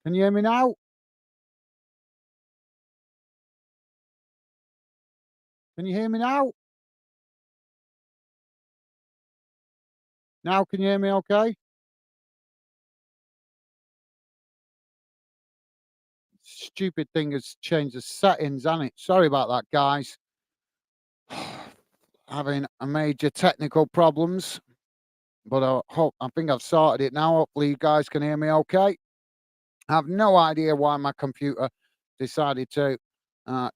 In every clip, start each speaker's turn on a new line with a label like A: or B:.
A: Can you hear me now? Can you hear me now? Now can you hear me okay? Stupid thing has changed the settings, hasn't it? Sorry about that, guys. Having a major technical problems, but I think I've sorted it now. Hopefully you guys can hear me okay. I have no idea why my computer decided to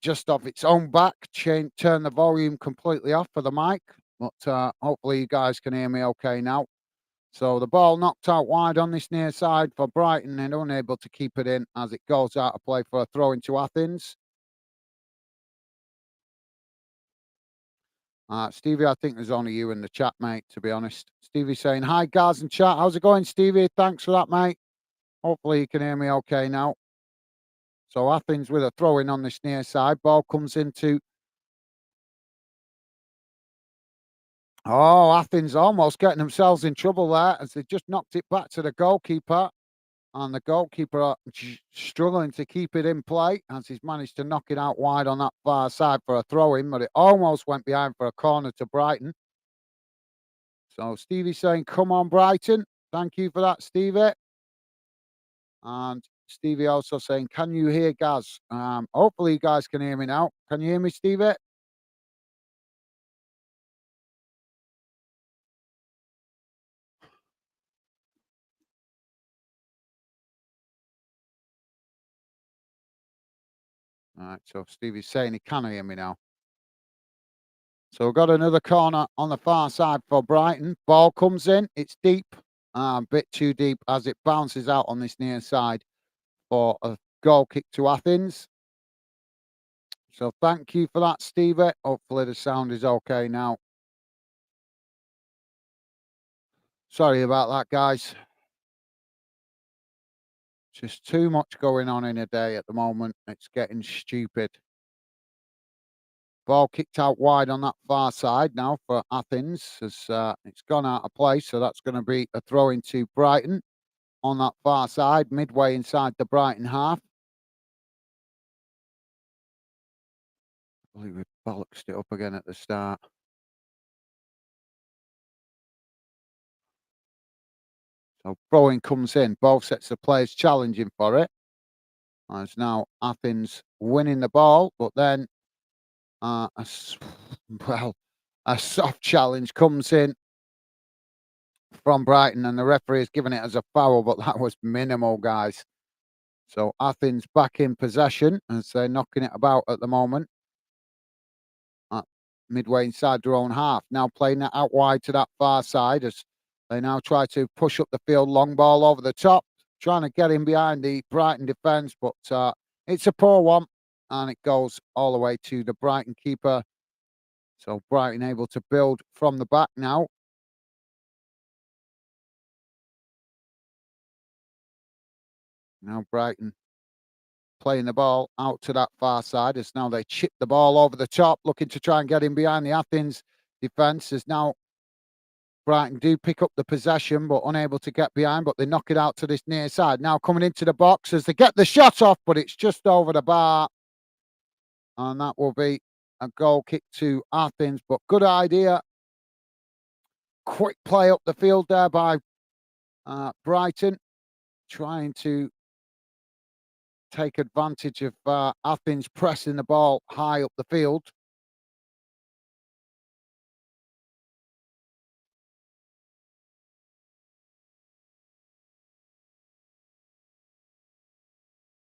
A: just off its own back turn the volume completely off for the mic, but hopefully you guys can hear me okay now. So the ball knocked out wide on this near side for Brighton and unable to keep it in as it goes out of play for a throw into Athens. Stevie, I think there's only you in the chat, mate, to be honest. Stevie saying, hi, guys and chat. How's it going, Stevie? Thanks for that, mate. Hopefully you can hear me okay now. So Athens with a throw in on this near side. Ball comes into... Oh, Athens almost getting themselves in trouble there as they just knocked it back to the goalkeeper. And the goalkeeper struggling to keep it in play as he's managed to knock it out wide on that far side for a throw-in, but it almost went behind for a corner to Brighton. So Stevie saying, come on, Brighton. Thank you for that, Stevie. And Stevie also saying, can you hear Gaz? Hopefully you guys can hear me now. Can you hear me, Stevie? All right, so Stevie's saying he can hear me now. So we've got another corner on the far side for Brighton. Ball comes in. It's deep. A bit too deep as it bounces out on this near side for a goal kick to Athens. So thank you for that, Stevie. Hopefully the sound is okay now. Sorry about that, guys. Just too much going on in a day at the moment. It's getting stupid. Ball kicked out wide on that far side now for Athens as it's gone out of play. So that's going to be a throw into Brighton on that far side, midway inside the Brighton half. I believe we bollocksed it up again at the start. So throwing comes in. Both sets of players challenging for it. As now Athens winning the ball, but then a soft challenge comes in from Brighton, and the referee has given it as a foul, but that was minimal, guys. So Athens back in possession as they're knocking it about at the moment. Midway inside their own half. Now playing it out wide to that far side as they now try to push up the field. Long ball over the top, trying to get in behind the Brighton defence, but it's a poor one, and it goes all the way to the Brighton keeper. So Brighton able to build from the back now. Now Brighton playing the ball out to that far side as now they chip the ball over the top, looking to try and get in behind the Athens defence. As now Brighton do pick up the possession, but unable to get behind, but they knock it out to this near side. Now coming into the box as they get the shot off, but it's just over the bar. And that will be a goal kick to Athens, but good idea. Quick play up the field there by Brighton, trying to take advantage of Athens pressing the ball high up the field.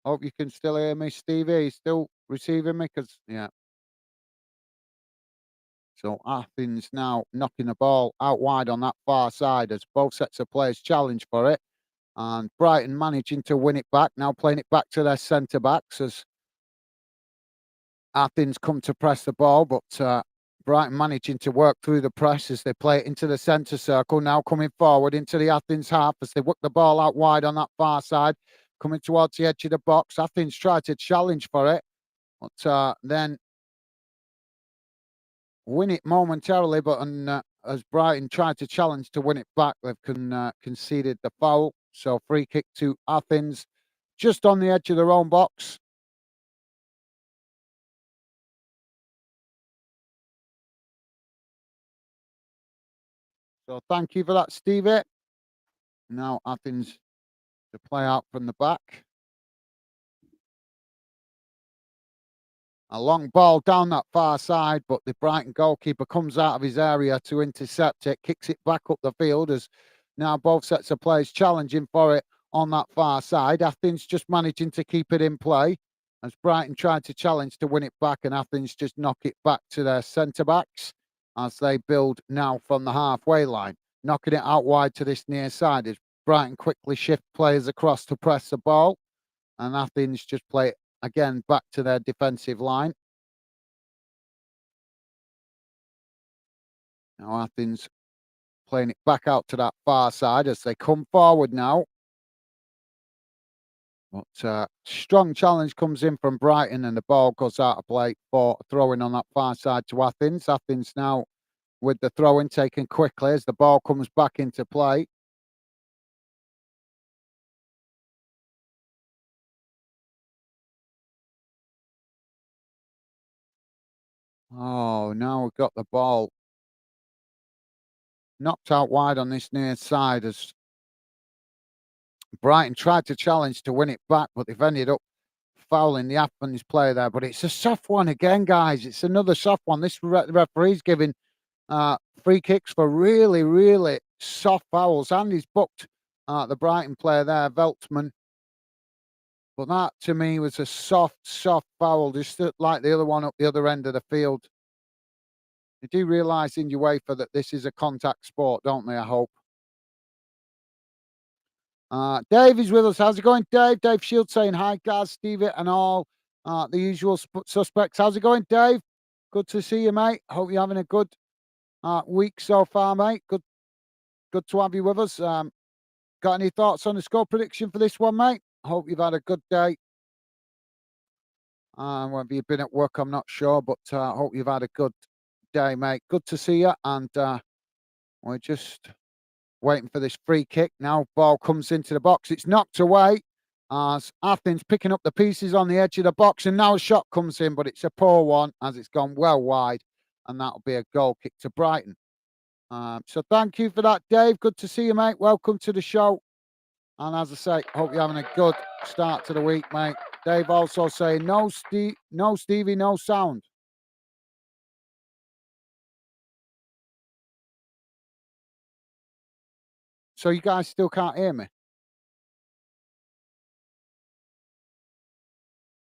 A: Hope you can still hear me, Stevie. Still receiving me? Because, yeah. So Athens now knocking the ball out wide on that far side as both sets of players challenge for it. And Brighton managing to win it back, now playing it back to their centre-backs as Athens come to press the ball, but Brighton managing to work through the press as they play it into the centre circle, now coming forward into the Athens half as they work the ball out wide on that far side, coming towards the edge of the box. Athens tried to challenge for it, but then win it momentarily, but as Brighton tried to challenge to win it back, they've conceded the foul. So free kick to Athens. just on the edge of their own box. So thank you for that, Stevie. Now Athens to play out from the back. A long ball down that far side, but the Brighton goalkeeper comes out of his area to intercept it, kicks it back up the field as now both sets of players challenging for it on that far side. Athens just managing to keep it in play as Brighton tried to challenge to win it back, and Athens just knock it back to their centre-backs as they build now from the halfway line, knocking it out wide to this near side as Brighton quickly shift players across to press the ball, and Athens just play it again back to their defensive line. Now Athens playing it back out to that far side as they come forward now. But strong challenge comes in from Brighton and the ball goes out of play for throwing on that far side to Athens. Athens now with the throw-in taken quickly as the ball comes back into play. Oh, now we've got the ball knocked out wide on this near side as Brighton tried to challenge to win it back, but they've ended up fouling the Athens player there. But it's a soft one again, guys. It's another soft one. This referee's giving free kicks for really, really soft fouls, and he's booked the Brighton player there, Veltman. But that, to me, was a soft foul, just like the other one up the other end of the field. You do realise in UEFA that this is a contact sport, don't they, I hope? Dave is with us. How's it going, Dave? Dave Shields saying hi, Gaz, Stevie, and all the usual suspects. How's it going, Dave? Good to see you, mate. Hope you're having a good week so far, mate. Good to have you with us. Got any thoughts on the score prediction for this one, mate? Hope you've had a good day. Whether you've been at work, I'm not sure, but hope you've had a good day, mate. Good to see you, and we're just waiting for this free kick. Now ball comes into the box. It's knocked away as Athens picking up the pieces on the edge of the box, and now a shot comes in, but it's a poor one as it's gone well wide, and that'll be a goal kick to Brighton. So thank you for that, Dave. Good to see you, mate. Welcome to the show. And as I say, hope you're having a good start to the week, mate. Dave also saying no Stevie, no sound. So you guys still can't hear me?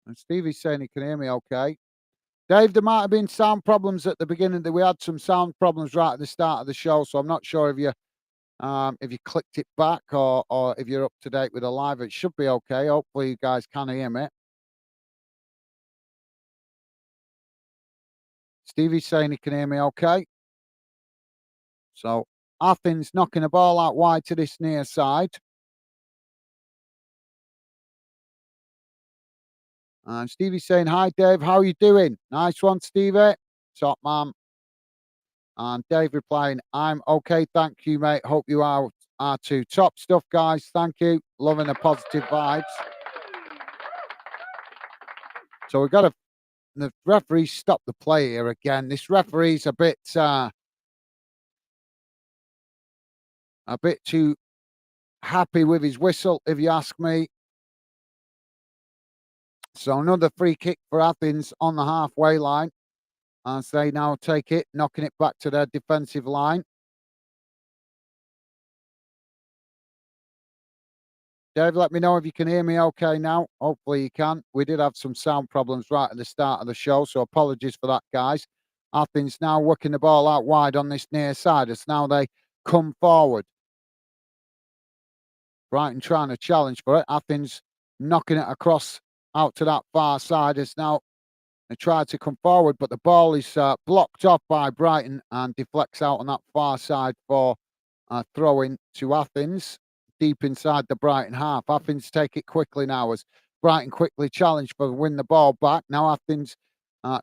A: And Stevie's saying he can hear me okay. Dave, there might have been sound problems at the beginning. That we had some sound problems right at the start of the show, so I'm not sure if you clicked it back or if you're up to date with the live. It should be okay. Hopefully you guys can hear me. Stevie's saying he can hear me okay. So Athens knocking the ball out wide to this near side. And Stevie's saying, hi, Dave. How are you doing? Nice one, Stevie. Top man. And Dave replying, I'm okay. Thank you, mate. Hope you are too. Top stuff, guys. Thank you. Loving the positive vibes. So we've got the referee stop the play here again. This referee's a bit too happy with his whistle, if you ask me. So another free kick for Athens on the halfway line as they now take it, knocking it back to their defensive line. Dave, let me know if you can hear me okay now. Hopefully you can. We did have some sound problems right at the start of the show, so apologies for that, guys. Athens now working the ball out wide on this near side as now they come forward. Brighton trying to challenge for it. Athens knocking it across out to that far side as now they try to come forward, but the ball is blocked off by Brighton and deflects out on that far side for throw-in to Athens, deep inside the Brighton half. Athens take it quickly now as Brighton quickly challenge for win the ball back. Now Athens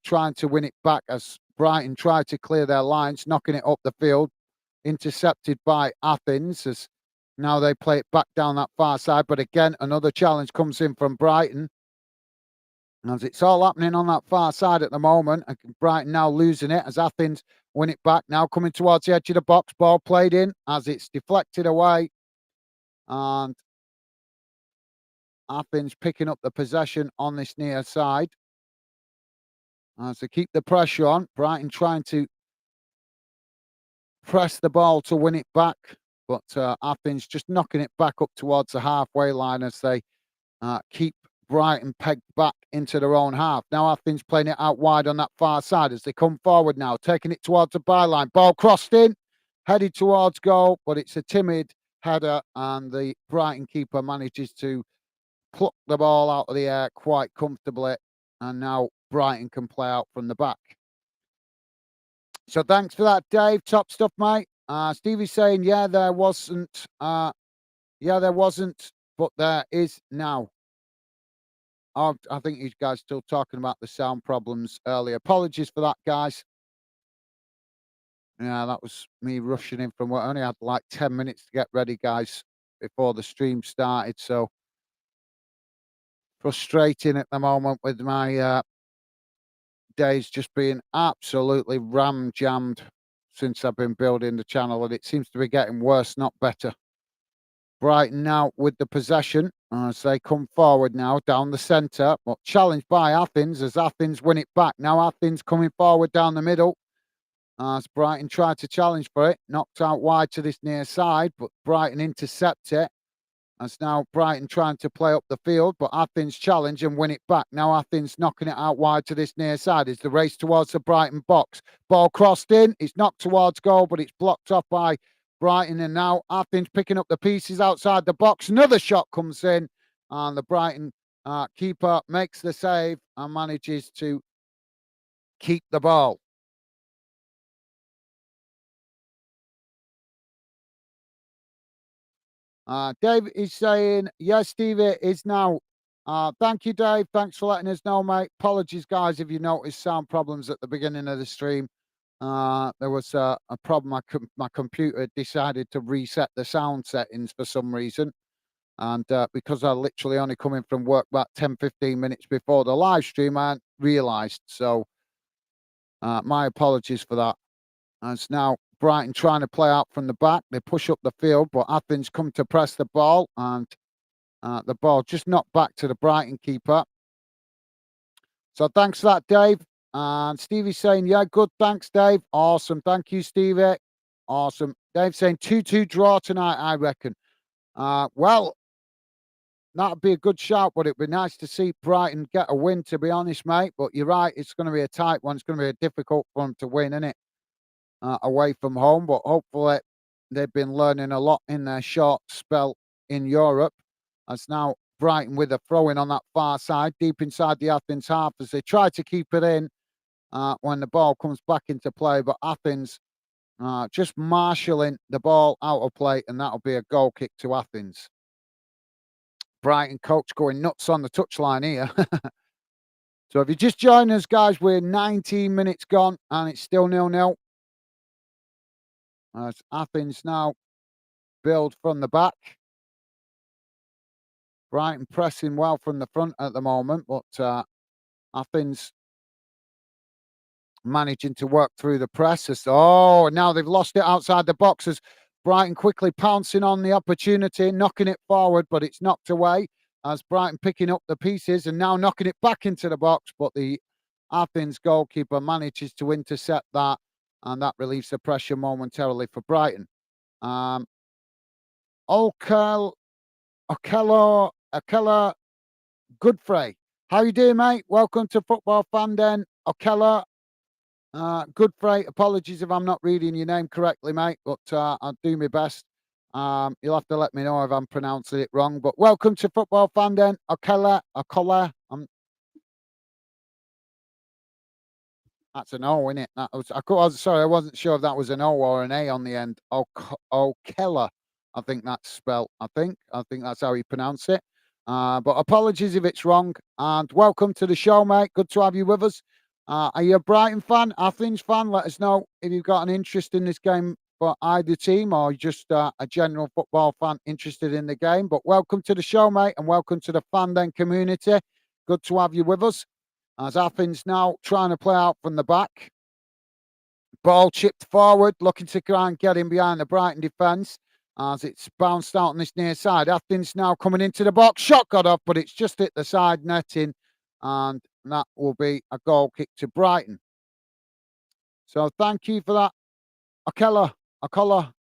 A: trying to win it back as Brighton try to clear their lines, knocking it up the field, intercepted by Athens as Now they play it back down that far side, but again, another challenge comes in from Brighton. As it's all happening on that far side at the moment, and Brighton now losing it as Athens win it back, now coming towards the edge of the box, ball played in as it's deflected away, and Athens picking up the possession on this near side. As they keep the pressure on, Brighton trying to press the ball to win it back, but Athens just knocking it back up towards the halfway line as they keep Brighton pegged back into their own half. Now Athens playing it out wide on that far side as they come forward now, taking it towards the byline. Ball crossed in, headed towards goal, but it's a timid header, and the Brighton keeper manages to pluck the ball out of the air quite comfortably, and now Brighton can play out from the back. So thanks for that, Dave. Top stuff, mate. Stevie's saying, yeah, there wasn't. Yeah, there wasn't, but there is now. Oh, I think you guys still talking about the sound problems earlier. Apologies for that, guys. Yeah, that was me rushing in from work. I only had like 10 minutes to get ready, guys, before the stream started. So frustrating at the moment with my days just being absolutely ram-jammed since I've been building the channel, and it seems to be getting worse, not better. Brighton now with the possession as they come forward now down the centre, but challenged by Athens as Athens win it back. Now Athens coming forward down the middle as Brighton tried to challenge for it, knocked out wide to this near side, but Brighton intercept it. As now Brighton trying to play up the field, but Athens challenge and win it back. Now Athens knocking it out wide to this near side. It's the race towards the Brighton box. Ball crossed in. It's knocked towards goal, but it's blocked off by Brighton. And now Athens picking up the pieces outside the box. Another shot comes in, and the Brighton keeper makes the save and manages to keep the ball. Dave is saying, yes, Steve, it is now. Thank you, Dave. Thanks for letting us know, mate. Apologies, guys, if you noticed sound problems at the beginning of the stream. There was a problem. My computer decided to reset the sound settings for some reason. And because I literally only come in from work about 10-15 minutes before the live stream, I hadn't realised. So my apologies for that. As now Brighton trying to play out from the back. They push up the field, but Athens come to press the ball, and the ball just knocked back to the Brighton keeper. So thanks for that, Dave. And Stevie's saying, yeah, good. Thanks, Dave. Awesome. Thank you, Stevie. Awesome. Dave saying 2-2 draw tonight, I reckon. Well, that'd be a good shout, but it'd be nice to see Brighton get a win, to be honest, mate. But you're right, it's going to be a tight one. It's going to be a difficult one to win, isn't it? Away from home, but hopefully they've been learning a lot in their short spell in Europe. As now Brighton with a throw-in on that far side, deep inside the Athens half, as they try to keep it in when the ball comes back into play. But Athens just marshalling the ball out of play, and that'll be a goal kick to Athens. Brighton coach going nuts on the touchline here. So if you just join us, guys, we're 19 minutes gone, and it's still 0-0. As Athens now build from the back. Brighton pressing well from the front at the moment, but Athens managing to work through the press. Now they've lost it outside the box as Brighton quickly pouncing on the opportunity, knocking it forward, but it's knocked away as Brighton picking up the pieces and now knocking it back into the box, but the Athens goalkeeper manages to intercept that, and that relieves the pressure momentarily for Brighton. Okela Godfrey. How you doing, mate? Welcome to Football Fan Den. Okela Godfrey. Apologies if I'm not reading your name correctly, mate, but I'll do my best. You'll have to let me know if I'm pronouncing it wrong. But welcome to Football Fan Den. Okela. That's an O, isn't it? That was, sorry, I wasn't sure if that was an O or an A on the end. Okela, I think that's spelled. I think that's how you pronounce it. But apologies if it's wrong. And welcome to the show, mate. Good to have you with us. Are you a Brighton fan, Athens fan? Let us know if you've got an interest in this game for either team, or just a general football fan interested in the game. But welcome to the show, mate, and welcome to the Fan Den community. Good to have you with us. As Athens now trying to play out from the back. Ball chipped forward, looking to try and get in behind the Brighton defence as it's bounced out on this near side. Athens now coming into the box. Shot got off, but it's just hit the side netting, and that will be a goal kick to Brighton. So thank you for that, Akela.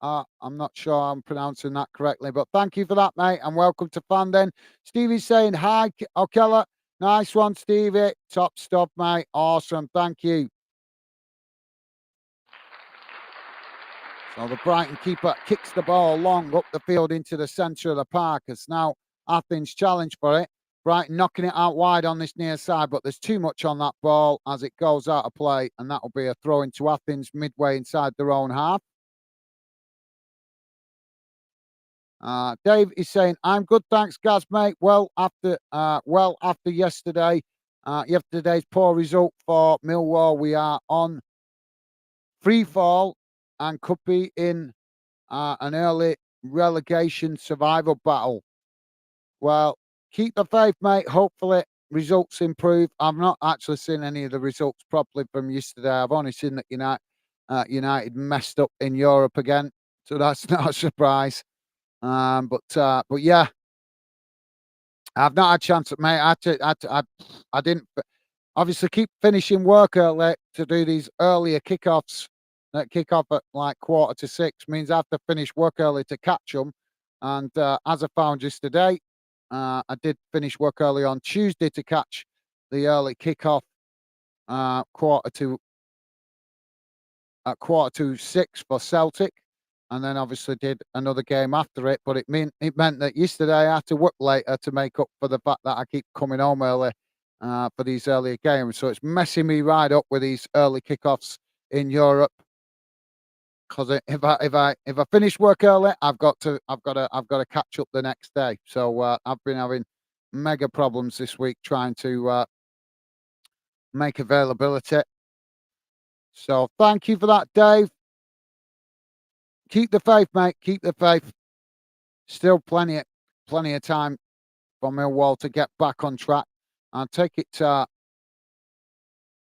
A: I'm not sure I'm pronouncing that correctly, but thank you for that, mate, and welcome to Fan Den. Stevie's saying hi, Akela. Nice one, Stevie. Top stuff, mate. Awesome. Thank you. So the Brighton keeper kicks the ball long up the field into the centre of the park. It's now Athens challenge for it. Brighton knocking it out wide on this near side, but there's too much on that ball as it goes out of play, and that will be a throw into Athens midway inside their own half. Dave is saying, "I'm good, thanks, Gaz, mate. Well after yesterday's poor result for Millwall, we are on free fall and could be in an early relegation survival battle. Well, keep the faith, mate. Hopefully, results improve. I've not actually seen any of the results properly from yesterday. I've only seen that United messed up in Europe again, so that's not a surprise. But yeah, I've not had a chance, mate. I didn't obviously keep finishing work early to do these earlier kickoffs. That kick off at like 5:45 means I have to finish work early to catch them. And as I found yesterday, I did finish work early on Tuesday to catch the early kickoff quarter to at 5:45 for Celtic, and then obviously did another game after it. But it meant that yesterday I had to work later to make up for the fact that I keep coming home early for these earlier games. So it's messing me right up with these early kickoffs in Europe. Because if I finish work early, I've got to catch up the next day. So I've been having mega problems this week trying to make availability. So thank you for that, Dave. Keep the faith, mate. Keep the faith. Still plenty of time for Millwall to get back on track. I take it.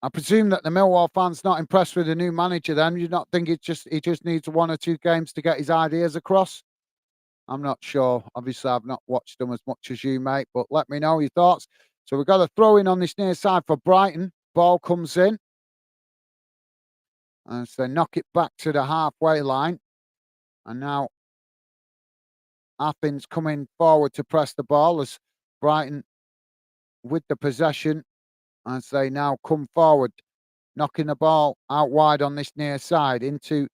A: I presume that the Millwall fans not impressed with the new manager. Then you not think he just needs 1 or 2 games to get his ideas across? I'm not sure. Obviously, I've not watched them as much as you, mate. But let me know your thoughts. So we've got a throw in on this near side for Brighton. Ball comes in, and so they knock it back to the halfway line. And now Athens coming forward to press the ball as Brighton with the possession as they now come forward, knocking the ball out wide on this near side into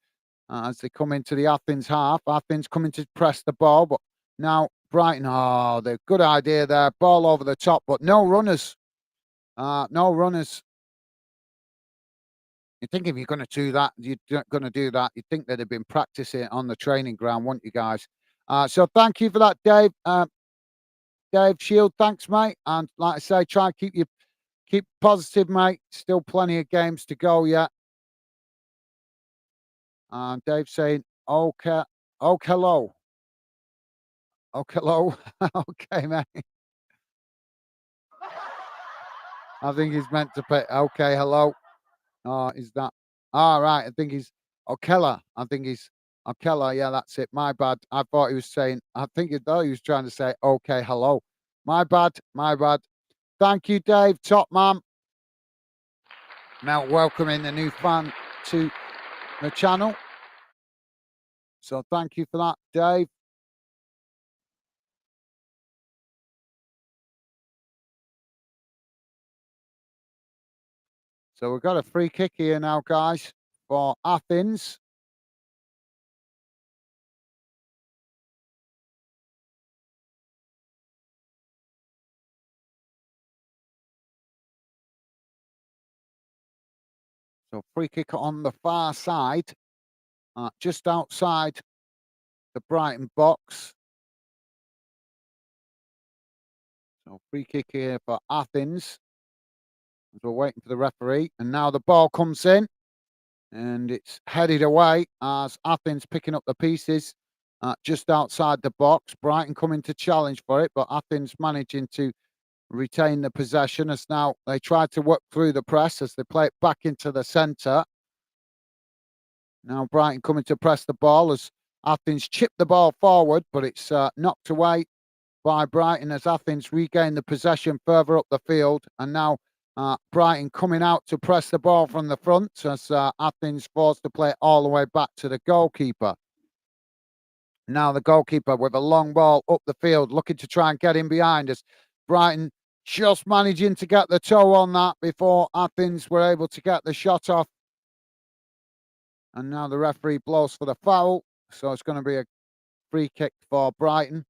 A: as they come into the Athens half. Athens coming to press the ball, but now Brighton, the good idea there. Ball over the top, but no runners. No runners. You think if you're going to do that, you'd think they'd have been practicing on the training ground, wouldn't you guys? So thank you for that, Dave. Dave Shield, thanks, mate. And like I say, try and keep positive, mate. Still plenty of games to go yet. And Dave saying, okay, hello. Okay, hello. Okay, mate. I think he's meant to put, okay, hello. Oh, is that? All right. I think he's Okela. I think he's Okela. Yeah, that's it. My bad. I thought he was saying, I think he was trying to say, okay, hello. My bad. My bad. Thank you, Dave. Top man. Now welcoming the new fan to the channel. So thank you for that, Dave. So we've got a free kick here now, guys, for Athens. So free kick on the far side, just outside the Brighton box. So free kick here for Athens. As we're waiting for the referee. And now the ball comes in. And it's headed away as Athens picking up the pieces just outside the box. Brighton coming to challenge for it, but Athens managing to retain the possession as now they try to work through the press as they play it back into the centre. Now Brighton coming to press the ball as Athens chip the ball forward, but it's knocked away by Brighton as Athens regain the possession further up the field. And now Brighton coming out to press the ball from the front as Athens forced to play it all the way back to the goalkeeper. Now the goalkeeper with a long ball up the field, looking to try and get in behind us. Brighton just managing to get the toe on that before Athens were able to get the shot off. And now the referee blows for the foul. So it's going to be a free kick for Brighton.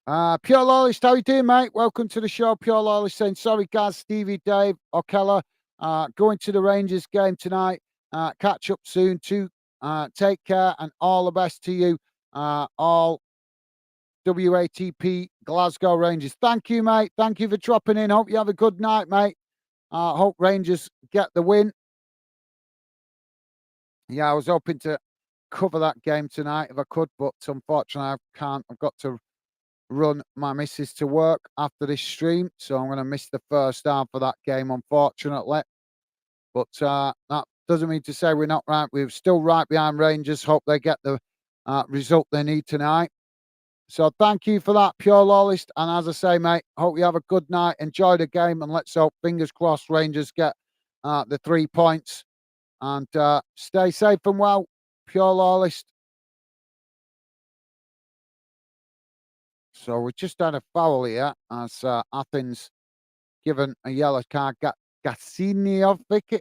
A: Pure Lawless, how you doing, mate? Welcome to the show. Pure Lawless saying, sorry, Gaz, Stevie, Dave, O'Keller, going to the Rangers game tonight. Catch up soon too. Take care and all the best to you. All WATP Glasgow Rangers. Thank you, mate. Thank you for dropping in. Hope you have a good night, mate. Hope Rangers get the win. Yeah, I was hoping to cover that game tonight if I could, but unfortunately I can't. I've got to run my missus to work after this stream, so I'm going to miss the first half of that game, unfortunately. But that doesn't mean to say we're not right. We're still right behind Rangers. Hope they get the result they need tonight. So thank you for that, Pure Lawless. And as I say, mate, hope you have a good night. Enjoy the game, and let's hope, fingers crossed, Rangers get the 3 points. And stay safe and well, Pure Lawless. So we just had a foul here as Athens given a yellow card. Gassinovic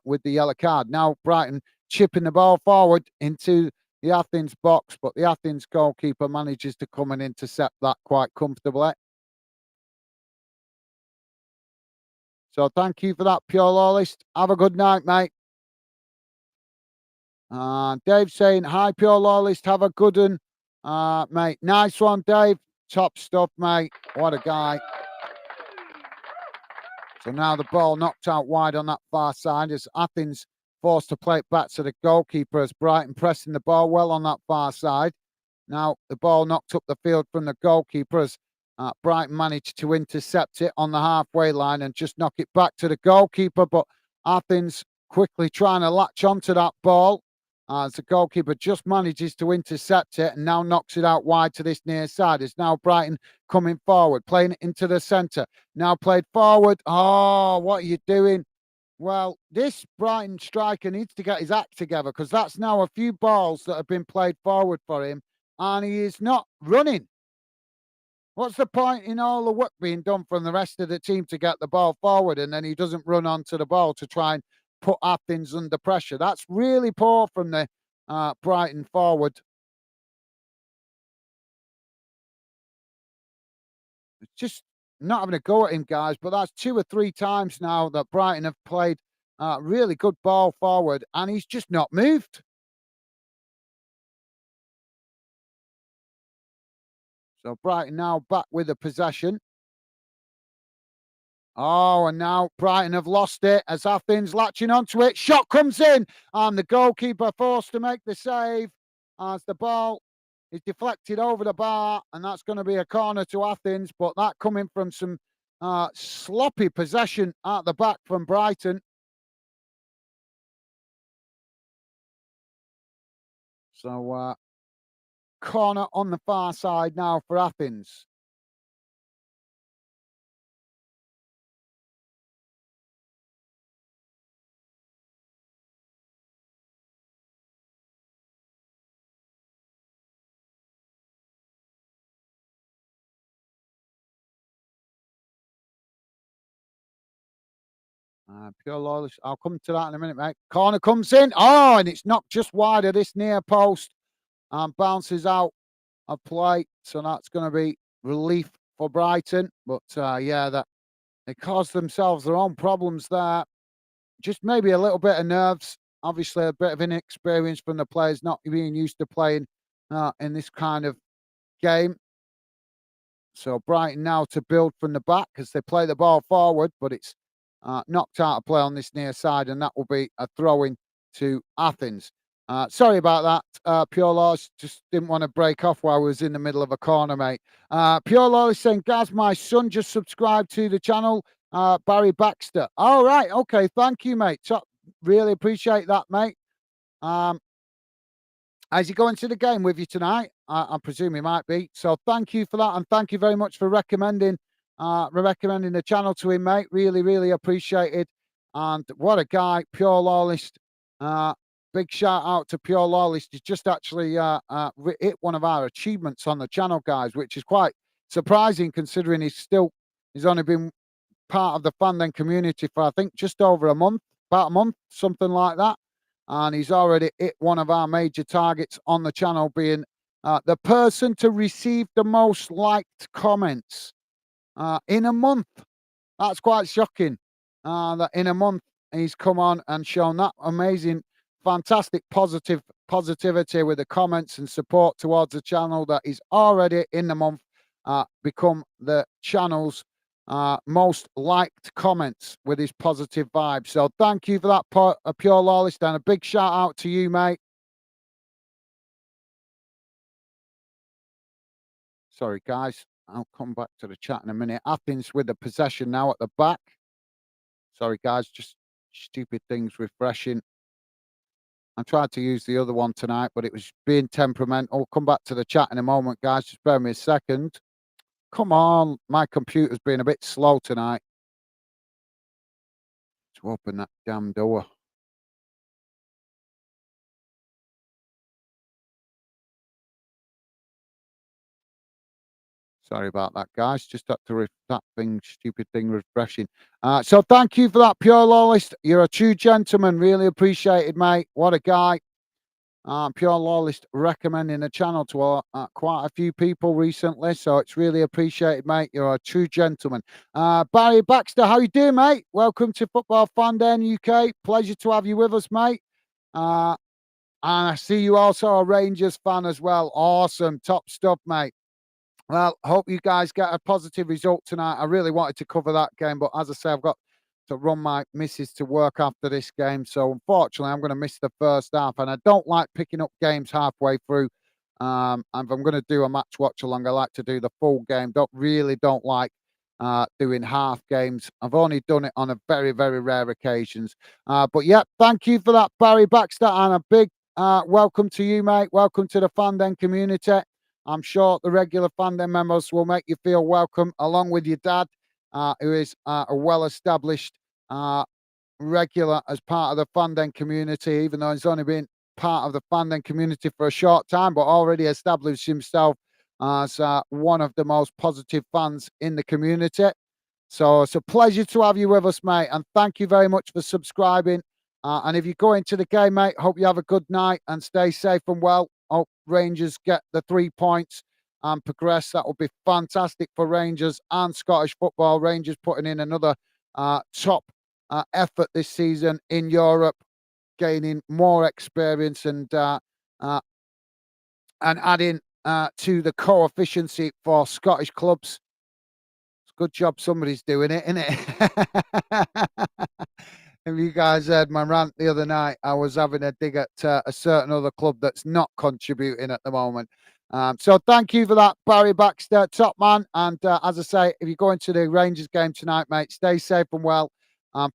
A: with the yellow card. Now Brighton chipping the ball forward into the Athens box, but the Athens goalkeeper manages to come and intercept that quite comfortably. So thank you for that, Pure Lawless. Have a good night, mate. Dave saying, hi, Pure Lawless. Have a good one, mate. Nice one, Dave. Top stuff, mate. What a guy. So now the ball knocked out wide on that far side as Athens forced to play it back to the goalkeeper as Brighton pressing the ball well on that far side. Now the ball knocked up the field from the goalkeeper as Brighton managed to intercept it on the halfway line and just knock it back to the goalkeeper. But Athens quickly trying to latch onto that ball as the goalkeeper just manages to intercept it and now knocks it out wide to this near side. It's now Brighton coming forward, playing it into the centre. Now played forward. Oh, what are you doing? Well, this Brighton striker needs to get his act together because that's now a few balls that have been played forward for him and he is not running. What's the point in all the work being done from the rest of the team to get the ball forward and then he doesn't run onto the ball to try and put Athens under pressure? That's really poor from the Brighton forward. It's just not having a go at him, guys, but that's 2 or 3 times now that Brighton have played really good ball forward and he's just not moved. So Brighton now back with the possession. Oh, and now Brighton have lost it as Athens latching onto it. Shot comes in, and the goalkeeper forced to make the save as the ball is deflected over the bar, and that's going to be a corner to Athens. But that coming from some sloppy possession at the back from Brighton. So corner on the far side now for Athens. Pure Lawless. I'll come to that in a minute, mate. Corner comes in. Oh, and it's knocked just wide of this near post and bounces out of play. So that's going to be relief for Brighton. But yeah, that they caused themselves their own problems there. Just maybe a little bit of nerves. Obviously, a bit of inexperience from the players not being used to playing in this kind of game. So Brighton now to build from the back as they play the ball forward, but it's knocked out of play on this near side, and that will be a throw-in to Athens. Sorry about that, Pure Laws. Just didn't want to break off while I was in the middle of a corner, mate. Pure Law is saying, Gaz, my son just subscribed to the channel. Barry Baxter. All right. Okay. Thank you, mate. Really appreciate that, mate. Is he going to the game with you tonight? I presume he might be. So thank you for that, and thank you very much for recommending the channel to him, mate. Really, really appreciated. And what a guy, Pure Lawlist. Big shout out to Pure Lawlist. He's just actually hit one of our achievements on the channel, guys, which is quite surprising considering he's only been part of the Fandom community for I think just over a month, about a month, something like that. And he's already hit one of our major targets on the channel, being the person to receive the most liked comments in a month. That's quite shocking. That in a month he's come on and shown that amazing, fantastic positivity with the comments and support towards the channel, that he's already in the month become the channel's most liked comments with his positive vibes. So thank you for that, Pure Lawless, and a big shout out to you, mate. Sorry, guys. I'll come back to the chat in a minute. Athens with the possession now at the back. Sorry, guys. Just stupid things refreshing. I tried to use the other one tonight, but it was being temperamental. Come back to the chat in a moment, guys. Just bear me a second. Come on. My computer's been a bit slow tonight to open that damn door. Sorry about that, guys. Just had to stupid thing refreshing. So thank you for that, Pure Lawless. You're a true gentleman. Really appreciated, mate. What a guy. Pure Lawless recommending the channel to quite a few people recently, so it's really appreciated, mate. You're a true gentleman. Barry Baxter, how you doing, mate? Welcome to Football Fan Day in UK. Pleasure to have you with us, mate. And I see you also a Rangers fan as well. Awesome. Top stuff, mate. Well, hope you guys get a positive result tonight. I really wanted to cover that game, but as I say, I've got to run my missus to work after this game. So unfortunately, I'm going to miss the first half, and I don't like picking up games halfway through. And if I'm going to do a match watch along, I like to do the full game. Don't like doing half games. I've only done it on a very, very rare occasions. But yeah, thank you for that, Barry Baxter, and a big welcome to you, mate. Welcome to the Fandom community. I'm sure the regular Fandom members will make you feel welcome, along with your dad, who is a well-established regular as part of the Fandom community, even though he's only been part of the Fandom community for a short time, but already established himself as one of the most positive fans in the community. So it's a pleasure to have you with us, mate, and thank you very much for subscribing. And if you go into the game, mate, hope you have a good night and stay safe and well. Hope Rangers get the 3 points and progress. That will be fantastic for Rangers and Scottish football. Rangers putting in another top effort this season in Europe, gaining more experience and adding to the coefficient for Scottish clubs. It's a good job somebody's doing it, isn't it? If you guys heard my rant the other night, I was having a dig at a certain other club that's not contributing at the moment. So thank you for that, Barry Baxter, top man. And as I say, if you go into the Rangers game tonight, mate, stay safe and well.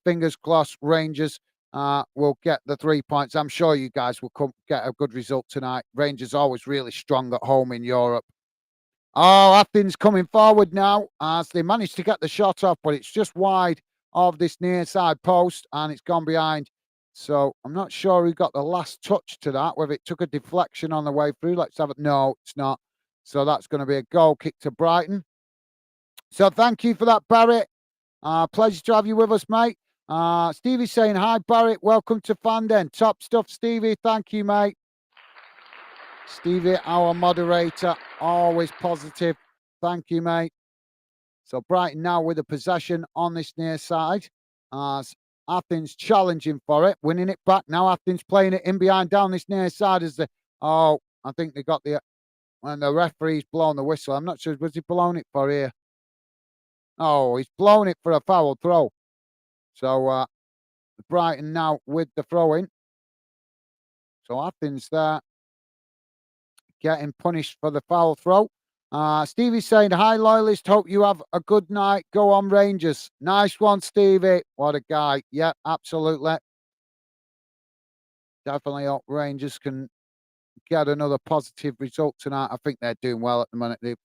A: Fingers crossed, Rangers will get the 3 points. I'm sure you guys will get a good result tonight. Rangers always really strong at home in Europe. Oh, Athens coming forward now as they managed to get the shot off, but it's just wide of this near side post and it's gone behind. So I'm not sure who got the last touch to that, whether it took a deflection on the way through. Let's have it. No, it's not. So that's going to be a goal kick to Brighton. So thank you for that, Barry. Pleasure to have you with us, mate. Stevie's saying, hi, Barry. Welcome to Fandom. Top stuff, Stevie. Thank you, mate. Stevie, our moderator, always positive. Thank you, mate. So Brighton now with the possession on this near side. As Athens challenging for it, winning it back. Now Athens playing it in behind down this near side as I think they got the when the referee's blown the whistle. I'm not sure, was he blown it for here? Oh, he's blown it for a foul throw. So Brighton now with the throw-in. So Athens there getting punished for the foul throw. Stevie's saying, hi, loyalist. Hope you have a good night. Go on, Rangers. Nice one, Stevie. What a guy. Yeah, absolutely. Definitely hope Rangers can get another positive result tonight. I think they're doing well at the minute. They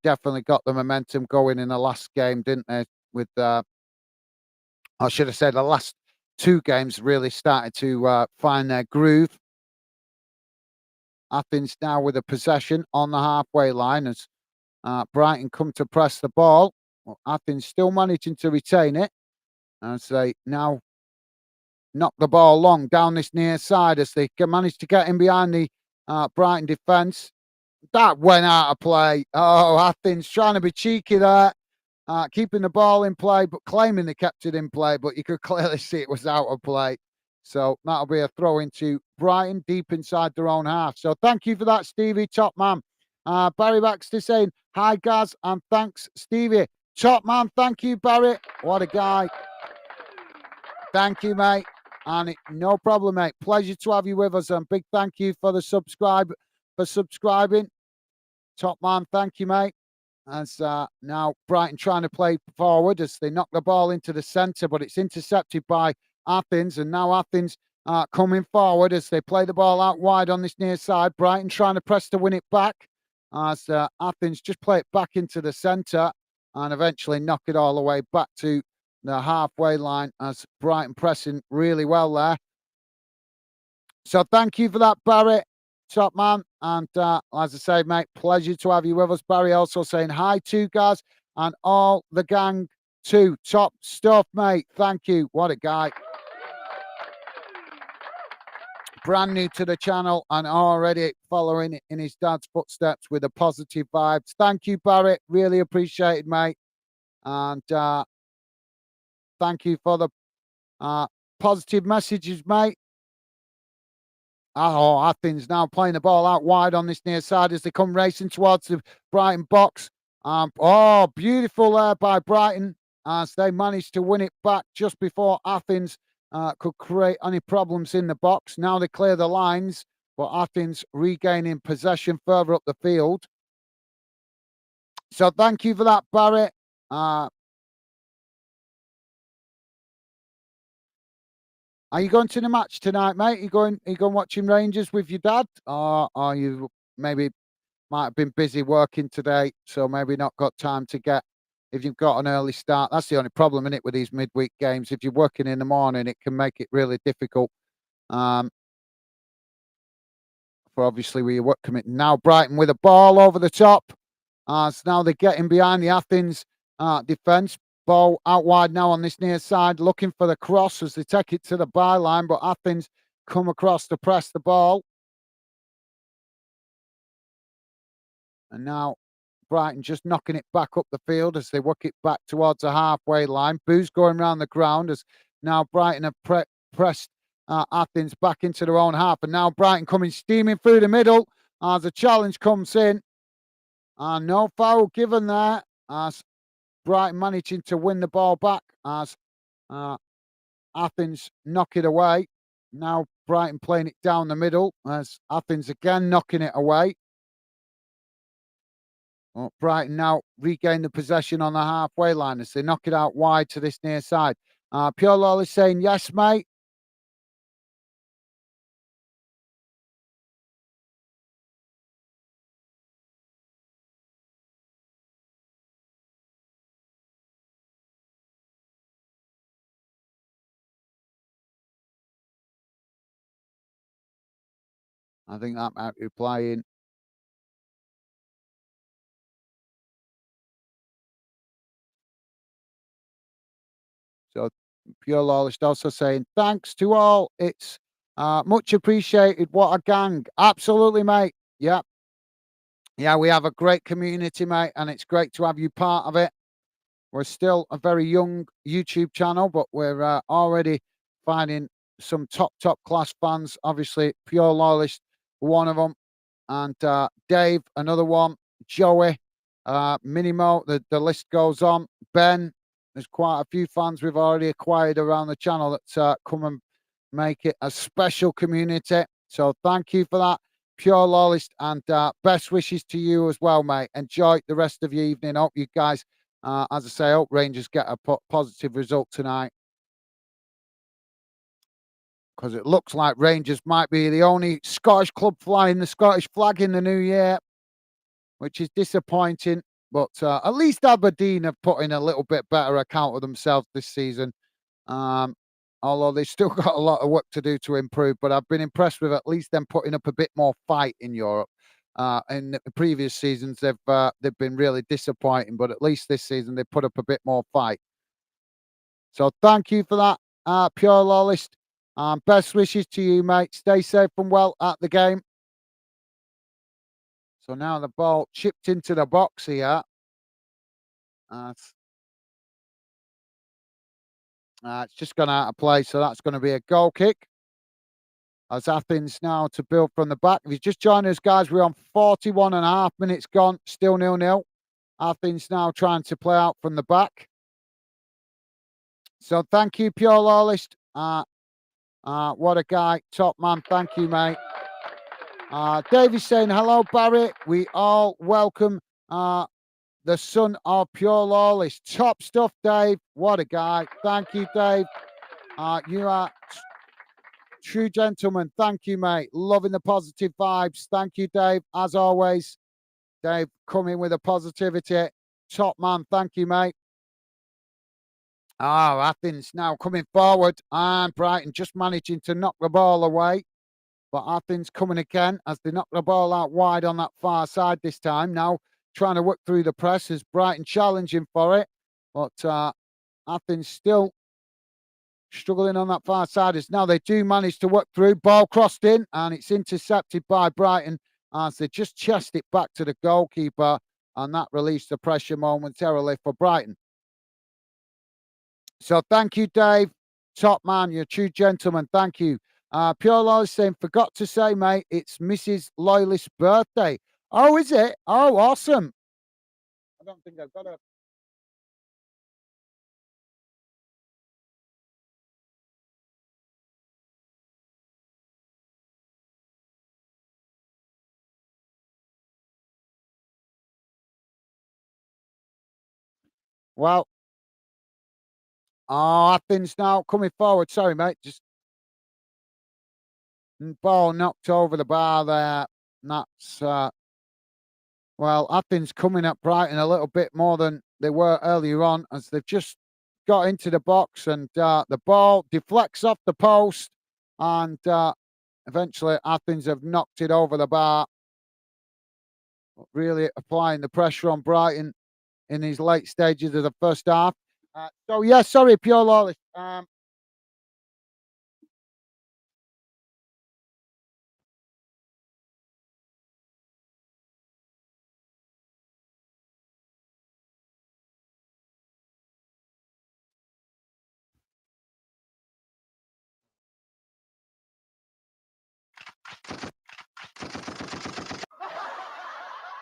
A: definitely got the momentum going in the last game, didn't they? With, I should have said the last two games really started to find their groove. Athens now with a possession on the halfway line as Brighton come to press the ball. Well, Athens still managing to retain it as they now knock the ball long down this near side as they manage to get in behind the Brighton defence. That went out of play. Oh, Athens trying to be cheeky there, keeping the ball in play, but claiming they kept it in play, but you could clearly see it was out of play. So that'll be a throw into Brighton deep inside their own half. So thank you for that, Stevie, top man. Barry Baxter saying, hi, Gaz, and thanks, Stevie. Top man, thank you, Barry. What a guy. Thank you, mate. And no problem, mate. Pleasure to have you with us. And big thank you for subscribing. Top man, thank you, mate. As now Brighton trying to play forward as they knock the ball into the centre, but it's intercepted by Athens. And now Athens coming forward as they play the ball out wide on this near side. Brighton trying to press to win it back as Athens just play it back into the centre and eventually knock it all the way back to the halfway line as Brighton pressing really well there. So thank you for that, Barry. Top man. And as I say, mate, pleasure to have you with us. Barry also saying hi to guys and all the gang too. Top stuff, mate. Thank you. What a guy. Brand new to the channel and already following in his dad's footsteps with the positive vibes. Thank you, Barry. Really appreciated, mate. And thank you for the positive messages, mate. Oh, Athens now playing the ball out wide on this near side as they come racing towards the Brighton box. Oh, beautiful there by Brighton as they managed to win it back just before Athens could create any problems in the box. Now they clear the lines, but Athens regaining possession further up the field. So thank you for that, Barry. Are you going to the match tonight, mate? You going watching Rangers with your dad? Or are you maybe might have been busy working today, so maybe not got time to get if you've got an early start. That's the only problem, isn't it, with these midweek games? If you're working in the morning, it can make it really difficult. For obviously where your work commitment. Now Brighton with a ball over the top. So now they're getting behind the Athens defence. Ball out wide now on this near side, looking for the cross as they take it to the byline, but Athens come across to press the ball. And now Brighton just knocking it back up the field as they work it back towards the halfway line. Boo's going around the ground as now Brighton have pressed Athens back into their own half. And now Brighton coming steaming through the middle as the challenge comes in. And no foul given there as Brighton managing to win the ball back as Athens knock it away. Now Brighton playing it down the middle as Athens again knocking it away. Well, Brighton now regain the possession on the halfway line as they knock it out wide to this near side. Pure Lol is saying, yes, mate. I think that might be playing. So Pure Lawless also saying, thanks to all. It's much appreciated. What a gang. Absolutely, mate. Yeah. Yeah, we have a great community, mate, and it's great to have you part of it. We're still a very young YouTube channel, but we're already finding some top class fans. Obviously, Pure Loyalist, one of them. and Dave, another one. Joey, Minimo, the list goes on. Ben, there's quite a few fans we've already acquired around the channel that come and make it a special community. So thank you for that, Pure Lawless, and best wishes to you as well, mate. Enjoy the rest of your evening. Hope you guys, as I say, hope Rangers get a positive result tonight, because it looks like Rangers might be the only Scottish club flying the Scottish flag in the new year, which is disappointing. But at least Aberdeen have put in a little bit better account of themselves this season. Um, Although they've still got a lot of work to do to improve, but I've been impressed with at least them putting up a bit more fight in Europe. In the previous seasons, they've been really disappointing, but at least this season they put up a bit more fight. So thank you for that, Pure Lawless. Best wishes to you, mate. Stay safe and well at the game. So now the ball chipped into the box here. It's just gone out of play, so that's going to be a goal kick. As Athens now to build from the back. If you just joined us, guys, we're on 41 and a half minutes gone, still 0-0. Athens now trying to play out from the back. So thank you, Pure Lawless. What a guy, top man. Thank you, mate. Davy's saying, hello, Barry. We all welcome the son of Pure Lawless. Top stuff, Dave. What a guy. Thank you, Dave. You are true gentleman. Thank you, mate. Loving the positive vibes. Thank you, Dave. As always, Dave coming with a positivity. Top man. Thank you, mate. Oh, Athens now coming forward, and Brighton just managing to knock the ball away. But Athens coming again as they knock the ball out wide on that far side this time. Now trying to work through the press as Brighton challenging for it. But Athens still struggling on that far side as now they do manage to work through. Ball crossed in and it's intercepted by Brighton as they just chest it back to the goalkeeper, and that released the pressure momentarily for Brighton. So thank you, Dave. Top man, you're a true gentleman. Thank you. Pure Loyalist saying, forgot to say, mate, it's Mrs. Loyalist's birthday. Oh, is it? Oh, awesome. I don't think I've got a... Well, Athens now coming forward. Sorry, mate. Just ball knocked over the bar there. And that's well, Athens coming at Brighton a little bit more than they were earlier on, as they've just got into the box and the ball deflects off the post, and eventually Athens have knocked it over the bar, really applying the pressure on Brighton in these late stages of the first half. So yeah, sorry, Pure Lawless.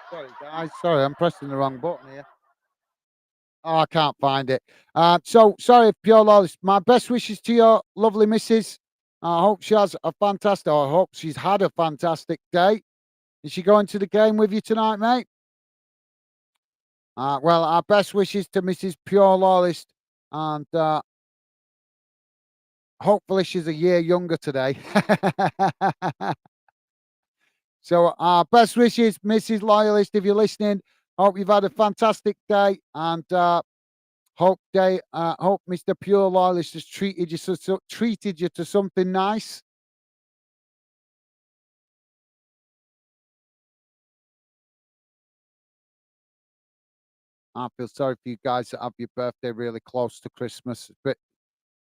A: Sorry, guys. Sorry, I'm pressing the wrong button here. Oh, I can't find it. So sorry, Pure Lawless. My best wishes to your lovely missus. I hope she has a fantastic, or I hope she's had a fantastic day. Is she going to the game with you tonight, mate? Well, our best wishes to Mrs. Pure Lawless, and hopefully she's a year younger today. So our best wishes, Mrs. Loyalist, if you're listening. Hope you've had a fantastic day, and hope Mr. Pure Loyalist has treated you to something nice. I feel sorry for you guys that have your birthday really close to Christmas. Bit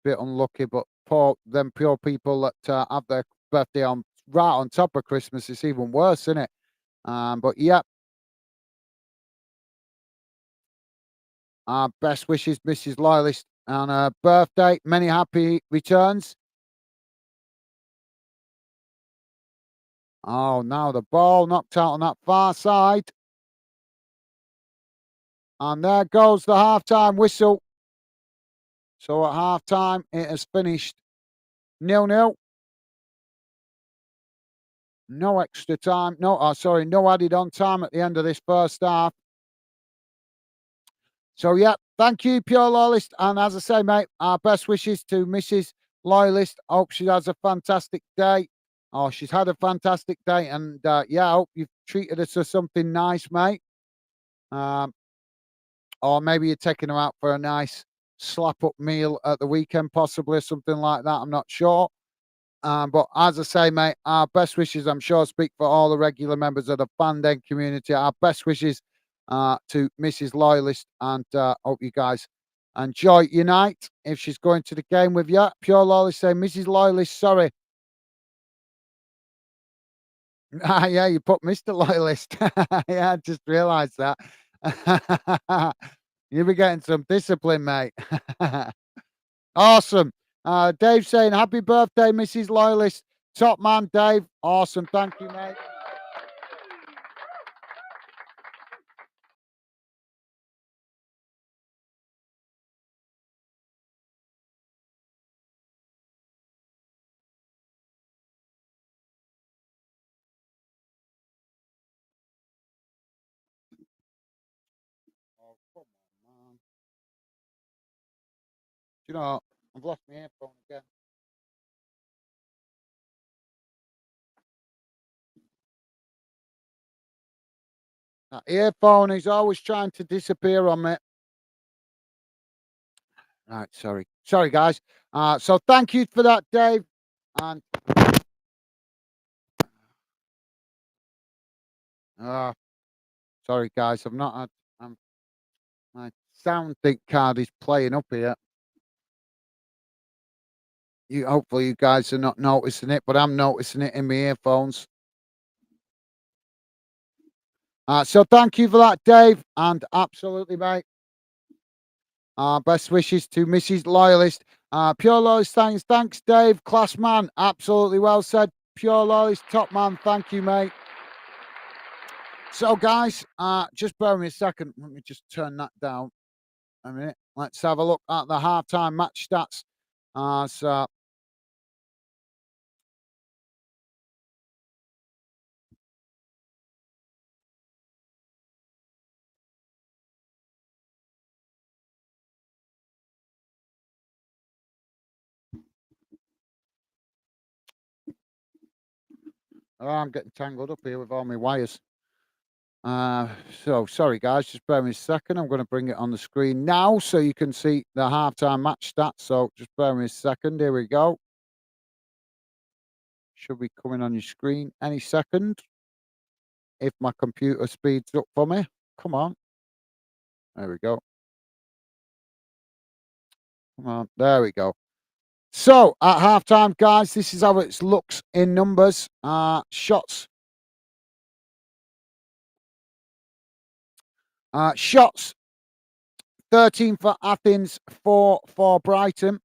A: unlucky, but pure people that have their birthday on right on top of Christmas, it's even worse, isn't it? But yeah, our best wishes, Mrs. Loyalist, on her birthday. Many happy returns. Oh, now the ball knocked out on that far side. And there goes the half-time whistle. So at half-time, it has finished 0-0. No extra time. No, sorry, no added on time at the end of this first half. So, yeah, thank you, Pure Loyalist. And as I say, mate, our best wishes to Mrs. Loyalist. I hope she has a fantastic day. Oh, she's had a fantastic day. And, yeah, I hope you've treated her to something nice, mate. Um, or maybe you're taking her out for a nice slap-up meal at the weekend, possibly, or something like that. I'm not sure. But as I say, mate, our best wishes, I'm sure, speak for all the regular members of the Fandom community. Our best wishes to Mrs. Loyalist, and hope you guys enjoy your night. If she's going to the game with you, Pure Loyalist say, Mrs. Loyalist, sorry. Yeah, you put Mr. Loyalist. Yeah, I just realised that. You'll be getting some discipline, mate. Awesome. Dave saying, happy birthday, Mrs. Loyalist. Top man, Dave. Awesome. Thank you, mate. Oh, come on, man. Do you know, I've lost my earphone again. That earphone is always trying to disappear on me. Right, sorry. Sorry, guys. So thank you for that, Dave. And uh, sorry, guys. I've not had my sound think card is playing up here. You hopefully you guys are not noticing it, but I'm noticing it in my earphones. So thank you for that, Dave. And absolutely, mate. Best wishes to Mrs. Loyalist. Pure Loyalist, thanks, Dave. Class man, absolutely well said. Pure Loyalist, top man. Thank you, mate. So, guys, just bear with me a second. Let me just turn that down a minute. Let's have a look at the halftime match stats. So oh, I'm getting tangled up here with all my wires. So sorry, guys. Just bear with me a second. I'm going to bring it on the screen now so you can see the halftime match stats. So just bear with me a second. Here we go. Should be coming on your screen any second if my computer speeds up for me. Come on. There we go. Come on. There we go. So at halftime, guys, this is how it looks in numbers. Shots 13 for Athens, 4 for Brighton.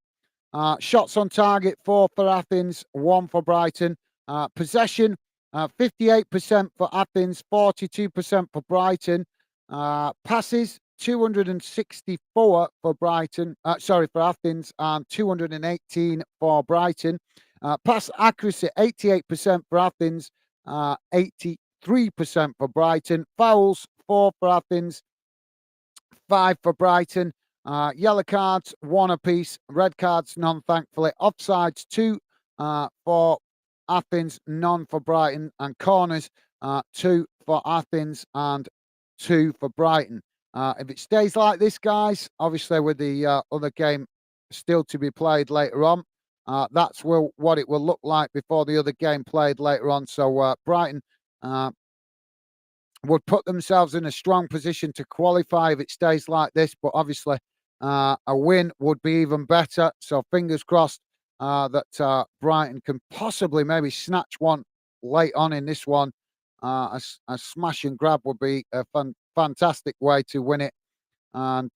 A: Shots on target, 4 for Athens, 1 for Brighton. Possession, 58% for Athens, 42% for Brighton. Passes, 264 for Brighton. Sorry, for Athens, and 218 for Brighton. Pass accuracy, 88% for Athens, 83% for Brighton. Fouls, 4 for Athens, 5 for Brighton. Yellow cards, 1 apiece. Red cards, none, thankfully. Offsides, 2 for Athens, none for Brighton. And corners, 2 for Athens and 2 for Brighton. If it stays like this, guys, obviously with the other game still to be played later on, that's what it will look like before the other game played later on. So Brighton would put themselves in a strong position to qualify if it stays like this. But obviously, a win would be even better. So fingers crossed that Brighton can possibly maybe snatch one late on in this one. A smash and grab would be a fantastic way to win it. And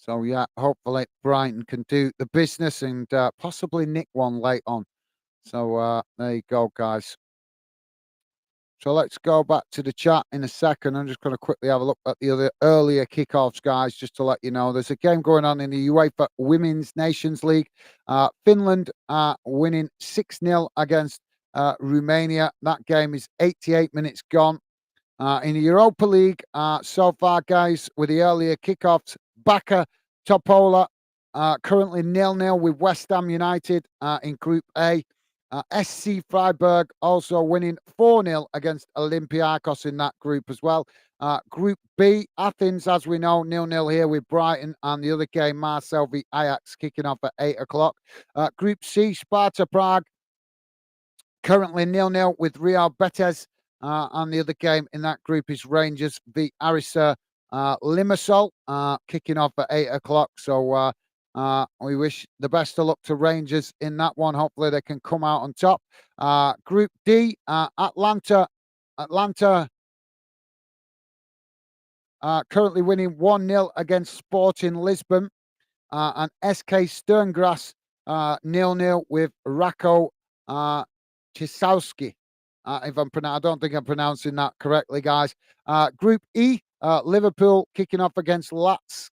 A: So yeah, hopefully Brighton can do the business and possibly nick one late on. So there you go, guys. So let's go back to the chat in a second. I'm just going to quickly have a look at the other earlier kickoffs, guys, just to let you know. There's a game going on in the UEFA Women's Nations League. Finland winning 6-0 against Romania. That game is 88 minutes gone. In the Europa League, so far, guys, with the earlier kickoffs, Baka Topola currently 0-0 with West Ham United in Group A. SC Freiburg also winning 4-0 against Olympiacos in that group as well. Group B, Athens, as we know, 0-0 here with Brighton, and the other game, Marseille v Ajax, kicking off at 8 o'clock. Group C, Sparta Prague currently 0-0 with Real Betis. And the other game in that group is Rangers v Arisa Limassol, kicking off at 8 o'clock. So we wish the best of luck to Rangers in that one. Hopefully they can come out on top. Group D, Atlanta currently winning 1-0 against Sporting Lisbon. And SK Sterngras 0-0 with Rako Chisowski. If I don't think I'm pronouncing that correctly, guys. Group E, Liverpool kicking off against Latsk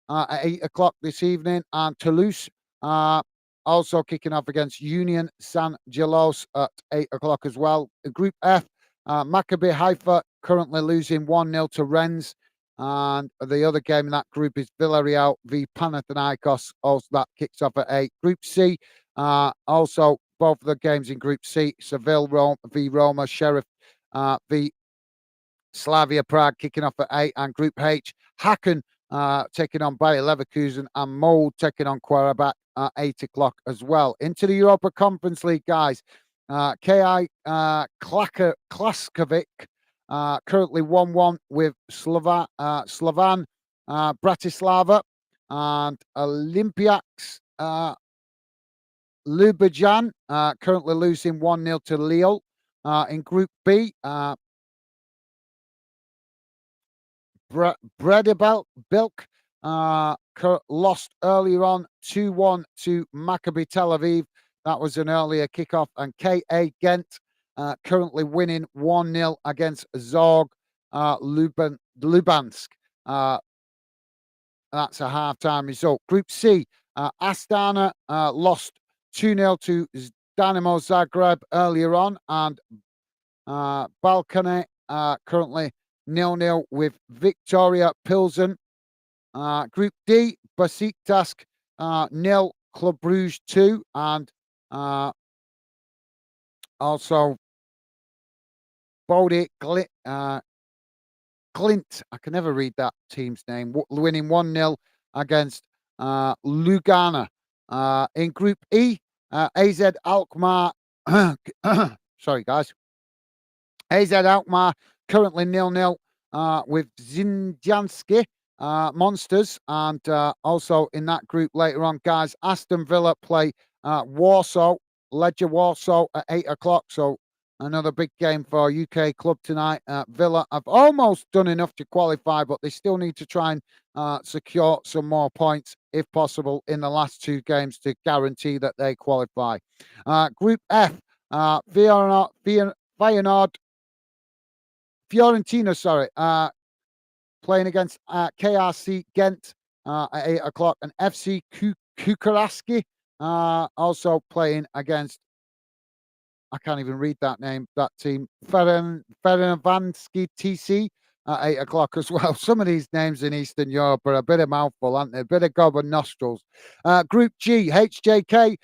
A: at 8 o'clock this evening, and Toulouse also kicking off against Union San Gelos at 8 o'clock as well. Group F, Maccabi Haifa currently losing 1-0 to Rennes. And the other game in that group is Villarreal v Panathinaikos. Also, that kicks off at 8. Group C, also both of the games in Group C, Seville v Roma, Sheriff v Slavia Prague kicking off at 8. And Group H, Hacken taking on Bayer Leverkusen, and Molde taking on Qarabağ at 8 o'clock as well. Into the Europa Conference League, guys. KI Klaskovic currently 1-1 with Slovan Bratislava, and Olympiacos Ljubljana currently losing 1-0 to Lille. In Group B, Bilk lost earlier on 2-1 to Maccabi Tel Aviv. That was an earlier kickoff. And KA Ghent currently winning 1-0 against Zorg Lubansk. That's a half-time result. Group C, Astana lost 2-0 to Dynamo Zagreb earlier on, and Balkane currently 0-0 with Victoria Pilsen. Group D, Besiktas 0, Club Brugge 2, and also Bode Clint, I can never read that team's name, winning 1-0 against Lugana. In Group E, AZ Alkmaar, sorry guys, AZ Alkmaar currently 0-0 with Zinjanski Monsters. And also in that group later on, guys, Aston Villa play Warsaw, Legia Warsaw at 8 o'clock. So another big game for a UK club tonight. Villa have almost done enough to qualify, but they still need to try and secure some more points, if possible, in the last two games to guarantee that they qualify. Group F, Fiorentina, playing against KRC Ghent at 8 o'clock, and FC Kukaraski also playing against, I can't even read that name, that team, Ferencvarsky TC at 8 o'clock as well. Some of these names in Eastern Europe are a bit of mouthful, aren't they? A bit of gob and nostrils. Group G, HJK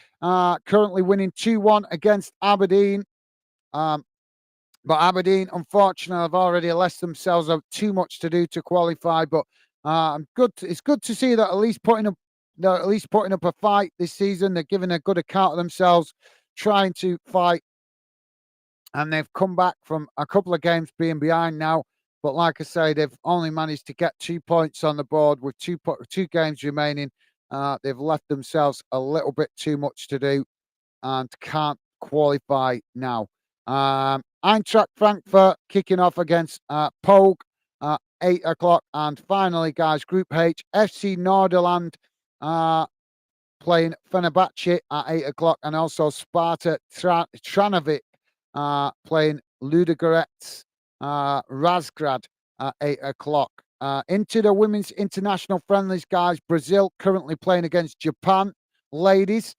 A: currently winning 2-1 against Aberdeen. But Aberdeen, unfortunately, have already left themselves up too much to do to qualify. But it's good to see that at least putting up a fight this season. They're giving a good account of themselves, trying to fight, and they've come back from a couple of games being behind now. But like I say, they've only managed to get 2 points on the board with two games remaining. They've left themselves a little bit too much to do and can't qualify now. Eintracht Frankfurt kicking off against Pogue 8 o'clock. And finally, guys, Group H, FC Norderland playing Fenerbahce at 8 o'clock, and also Sparta Tranovic playing Ludogorets Razgrad at 8 o'clock. Into the women's international friendlies, guys. Brazil currently playing against Japan, ladies.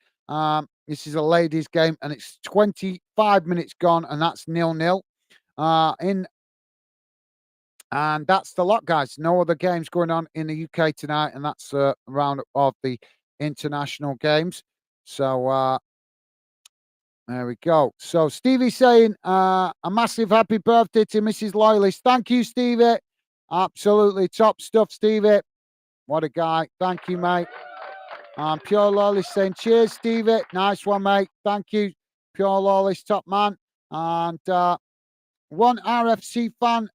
A: This is a ladies' game, and it's 25 minutes gone, and that's 0-0. And that's the lot, guys. No other games going on in the UK tonight, and that's a round of the international games. So there we go. So Stevie saying a massive happy birthday to Mrs. Loyalist. Thank you, Stevie. Absolutely top stuff, Stevie. What a guy. Thank you, mate. Pure Loyalist saying cheers, Stevie. Nice one, mate. Thank you. Pure Loyalist, top man. And one RFC fan.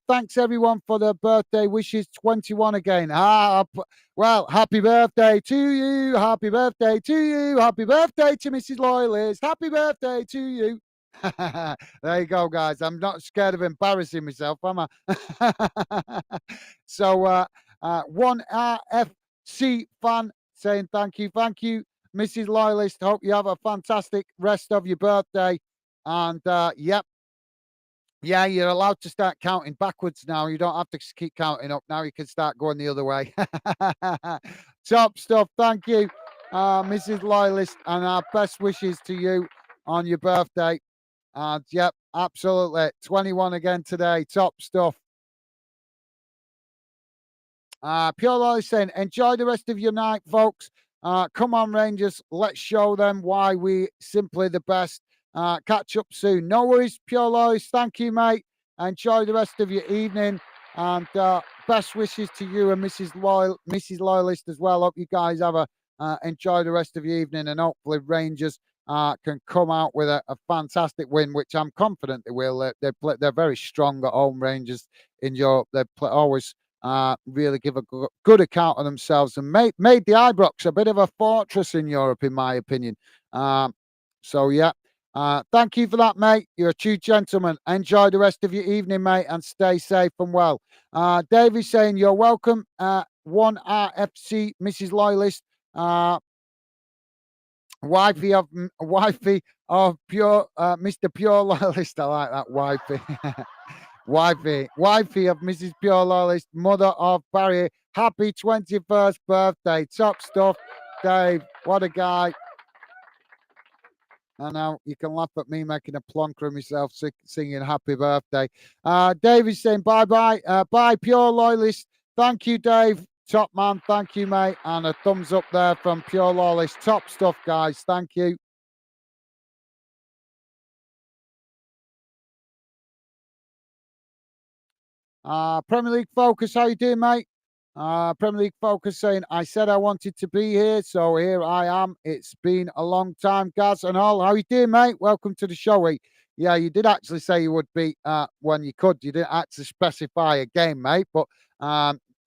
A: Thanks everyone for their birthday wishes. 21 again. Well, happy birthday to you. Happy birthday to you. Happy birthday to Mrs. Loyalist. Happy birthday to you. There you go, guys. I'm not scared of embarrassing myself, am I? So one RFC fan saying thank you, Mrs. Loyalist. Hope you have a fantastic rest of your birthday. And yep. Yeah, you're allowed to start counting backwards now. You don't have to keep counting up. Now you can start going the other way. Top stuff. Thank you, Mrs. Loyalist, and our best wishes to you on your birthday. And yep, absolutely. 21 again today. Top stuff. Pure Loyalist saying, enjoy the rest of your night, folks. Come on, Rangers. Let's show them why we simply the best. Catch up soon. No worries, Pure Loyalist. Thank you, mate. Enjoy the rest of your evening. And best wishes to you and Mrs. Loyalist as well. Hope you guys have a enjoy the rest of your evening, and hopefully Rangers can come out with a fantastic win, which I'm confident they will. They're very strong at home, Rangers in Europe. They always really give a good account of themselves, and made the Ibrox a bit of a fortress in Europe, in my opinion. So yeah. Thank you for that, mate. You're a true gentleman. Enjoy the rest of your evening, mate, and stay safe and well. Davy's saying you're welcome. One RFC, Mrs. Loyalist, wifey of pure Mr. Pure Loyalist. I like that, wifey. wifey of Mrs. Pure Loyalist, mother of Barry. Happy 21st birthday. Top stuff, Dave. What a guy. I know you can laugh at me making a plonker of myself singing happy birthday. David's saying bye-bye. Bye, Pure Loyalist. Thank you, Dave. Top man. Thank you, mate. And a thumbs up there from Pure Loyalist. Top stuff, guys. Thank you. Premier League Focus, how you doing, mate? Premier League Focus saying, I said I wanted to be here, so here I am. It's been a long time, Gaz and all. How you doing, mate? Welcome to the show. Yeah, you did actually say you would be when you could. You didn't actually specify a game, mate, but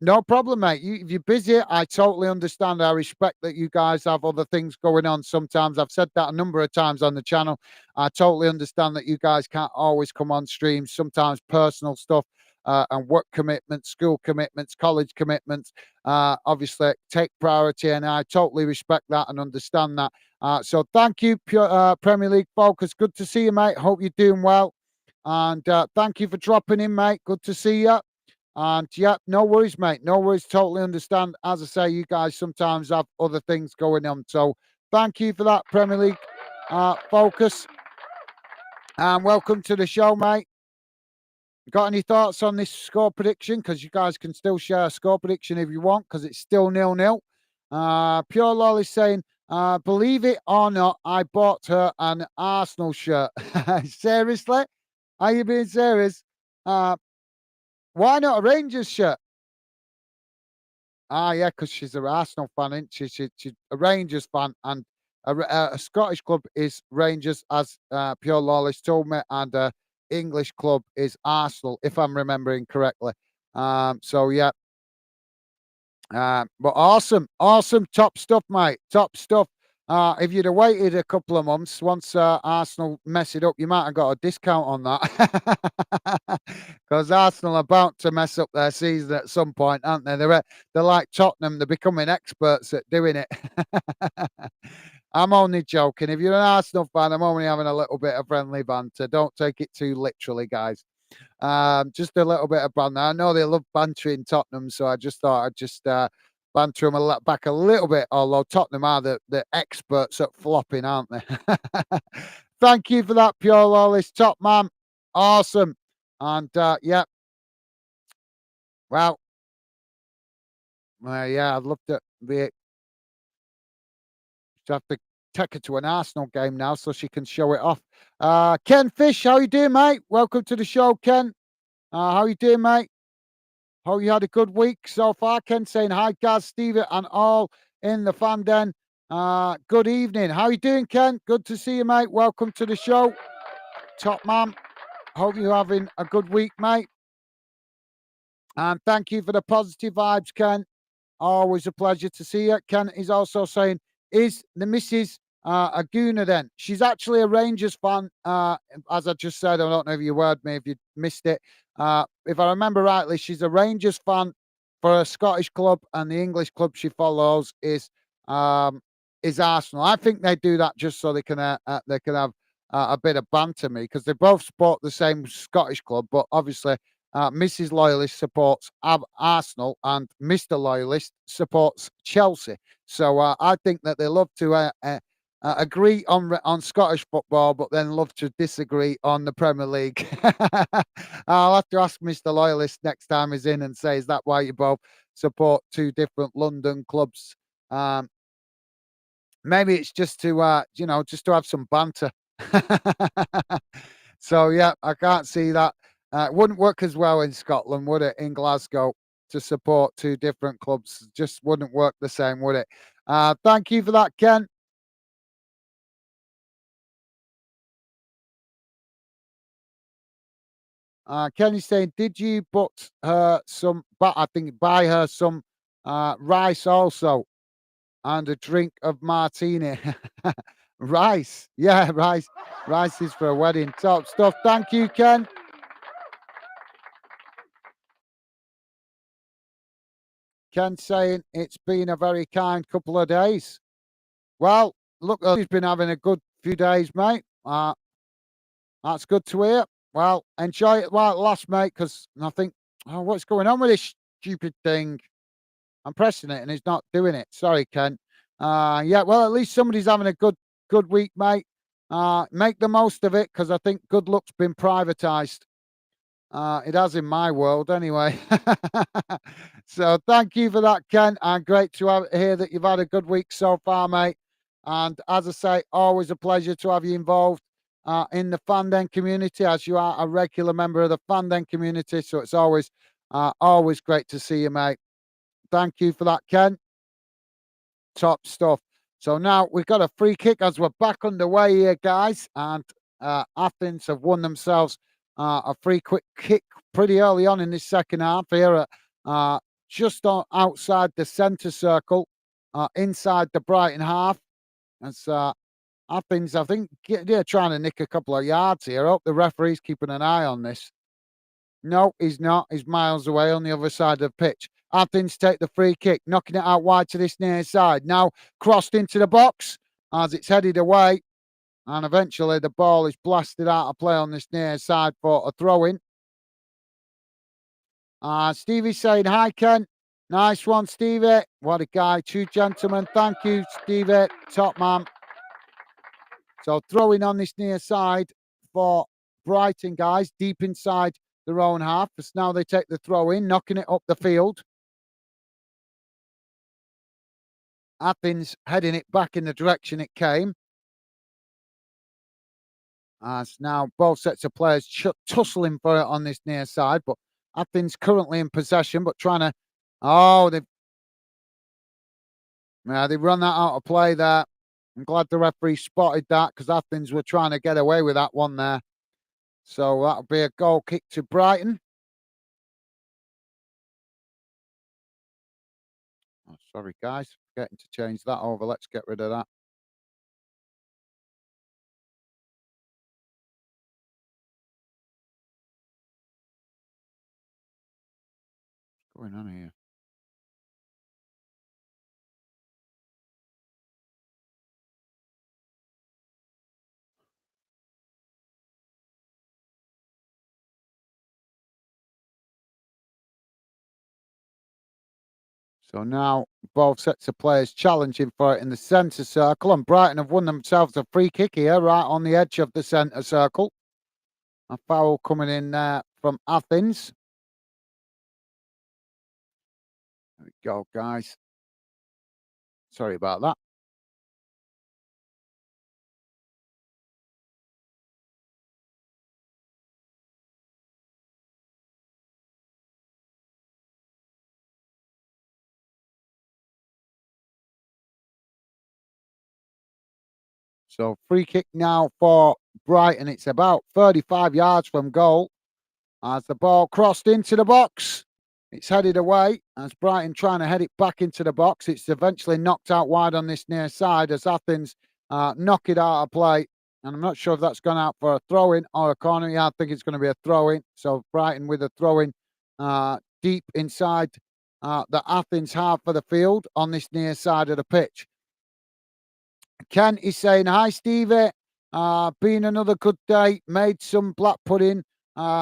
A: no problem, mate. If you're busy, I totally understand. I respect that you guys have other things going on sometimes. I've said that a number of times on the channel. I totally understand that you guys can't always come on stream. Sometimes personal stuff and work commitments, school commitments, college commitments, obviously take priority, and I totally respect that and understand that. So thank you, Premier League Focus. Good to see you, mate. Hope you're doing well. And thank you for dropping in, mate. Good to see you. And yeah, no worries, mate. No worries. Totally understand. As I say, you guys sometimes have other things going on. So thank you for that, Premier League Focus. And welcome to the show, mate. Got any thoughts on this score prediction? Because you guys can still share a score prediction if you want, because it's still 0-0. Pure Lol is saying, believe it or not, I bought her an Arsenal shirt. Seriously? Are you being serious? Why not a Rangers shirt? Yeah, because she's an Arsenal fan, isn't she? She's a Rangers fan, and a Scottish club is Rangers, as Pure Lawless told me, and English club is Arsenal, if I'm remembering correctly. So yeah. But awesome, top stuff, mate. Top stuff. If you'd have waited a couple of months, once Arsenal mess it up, you might have got a discount on that. Because Arsenal are about to mess up their season at some point, aren't they? They're like Tottenham, they're becoming experts at doing it. I'm only joking. If you're an Arsenal fan, I'm only having a little bit of friendly banter. Don't take it too literally, guys. Just a little bit of banter. I know they love bantering Tottenham, so I just thought I'd just banter them back a little bit. Although Tottenham are the experts at flopping, aren't they? Thank you for that, Pure Lawless, top man, awesome. And yeah, well, yeah, I'd love to be. Have to take her to an Arsenal game now so she can show it off. Ken Fish, how you doing, mate? Welcome to the show, Ken. How you doing, mate? Hope you had a good week so far. Ken saying hi, Gaz, Stevie, and all in the fan den. Good evening. How you doing, Ken? Good to see you, mate. Welcome to the show. Top man. Hope you're having a good week, mate. And thank you for the positive vibes, Ken. Always a pleasure to see you. Ken is also saying, is the missus a Gooner then? She's actually a Rangers fan. As I just said, I don't know if you heard me, if you missed it. If I remember rightly, she's a Rangers fan for a Scottish club, and the English club she follows is Arsenal. I think they do that just so they can have a bit of banter me, because they both support the same Scottish club, but obviously Mrs. Loyalist supports Arsenal and Mr. Loyalist supports Chelsea. So I think that they love to agree on Scottish football, but then love to disagree on the Premier League. I'll have to ask Mr. Loyalist next time he's in and say, is that why you both support two different London clubs? Maybe it's just to just to have some banter. So yeah, I can't see that. It wouldn't work as well in Scotland, would it? In Glasgow, to support two different clubs just wouldn't work the same, would it? Thank you for that, Ken. Kenny's saying, did you but her some? But I think buy her some rice also and a drink of martini. Rice, yeah, rice. Rice is for a wedding. Top stuff. Thank you, Ken. Ken saying it's been a very kind couple of days. Well, look, he's been having a good few days, mate. That's good to hear. Well, enjoy it while it lasts, mate, because I think, oh, what's going on with this stupid thing? I'm pressing it and it's not doing it. Sorry, Ken. Yeah, well, at least somebody's having a good week, mate. Make the most of it, because I think good luck's been privatized. It has in my world anyway. So thank you for that, Ken. And great to hear that you've had a good week so far, mate. And as I say, always a pleasure to have you involved in the Fanden community, as you are a regular member of the Fanden community. So it's always great to see you, mate. Thank you for that, Ken. Top stuff. So now we've got a free kick as we're back underway here, guys. And Athens have won themselves a free quick kick pretty early on in this second half here at just outside the centre circle, inside the Brighton half. As Athens, I think, they're trying to nick a couple of yards here. I hope the referee's keeping an eye on this. No, he's not. He's miles away on the other side of the pitch. Athens take the free kick, knocking it out wide to this near side. Now crossed into the box as it's headed away. And eventually the ball is blasted out of play on this near side for a throw in. Stevie's saying, hi, Ken. Nice one, Stevie. What a guy. Two gentlemen. Thank you, Stevie. Top man. So throwing on this near side for Brighton, guys, deep inside their own half. As now they take the throw in, knocking it up the field. Athens heading it back in the direction it came. As now both sets of players tussling for it on this near side, but Athens currently in possession, but trying to. Oh, they've run that out of play there. I'm glad the referee spotted that, because Athens were trying to get away with that one there. So that'll be a goal kick to Brighton. Oh, sorry, guys. Forgetting to change that over. Let's get rid of that. Going on here? So now both sets of players challenging for it in the centre circle, and Brighton have won themselves a free kick here, right on the edge of the centre circle. A foul coming in there from Athens. There we go, guys. Sorry about that. So free kick now for Brighton. It's about 35 yards from goal. As the ball crossed into the box, it's headed away as Brighton trying to head it back into the box. It's eventually knocked out wide on this near side as Athens knock it out of play. And I'm not sure if that's gone out for a throw-in or a corner. Yeah, I think it's going to be a throw-in. So Brighton with a throw-in deep inside the Athens half of the field on this near side of the pitch. Ken is saying, hi, Stevie. Been another good day. Made some black pudding,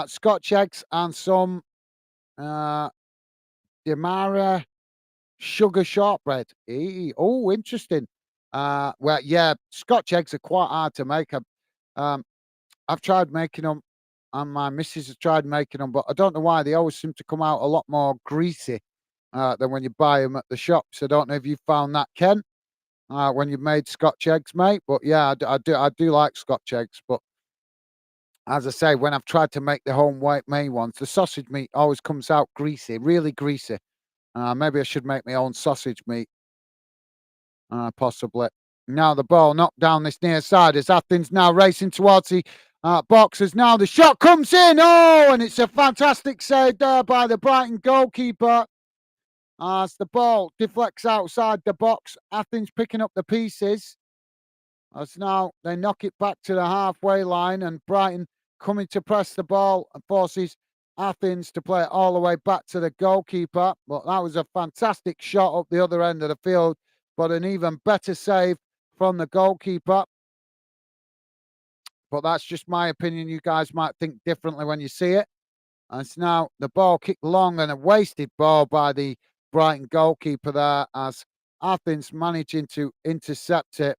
A: Scotch eggs, and some Demara sugar shortbread. Oh, interesting. Well, yeah, Scotch eggs are quite hard to make. Um, I've tried making them, and my missus has tried making them, but I don't know why they always seem to come out a lot more greasy than when you buy them at the shops. I don't know if you found that, Ken, when you've made Scotch eggs, mate. But yeah, I do like Scotch eggs. But as I say, when I've tried to make the home white made ones, the sausage meat always comes out greasy, really greasy. Maybe I should make my own sausage meat, possibly. Now the ball knocked down this near side as Athens now racing towards the boxes. Now the shot comes in. Oh, and it's a fantastic save there by the Brighton goalkeeper. As the ball deflects outside the box, Athens picking up the pieces. As now they knock it back to the halfway line, and Brighton coming to press the ball and forces Athens to play it all the way back to the goalkeeper. But that was a fantastic shot up the other end of the field, but an even better save from the goalkeeper. But that's just my opinion. You guys might think differently when you see it. And it's now the ball kicked long and a wasted ball by the Brighton goalkeeper there as Athens managing to intercept it.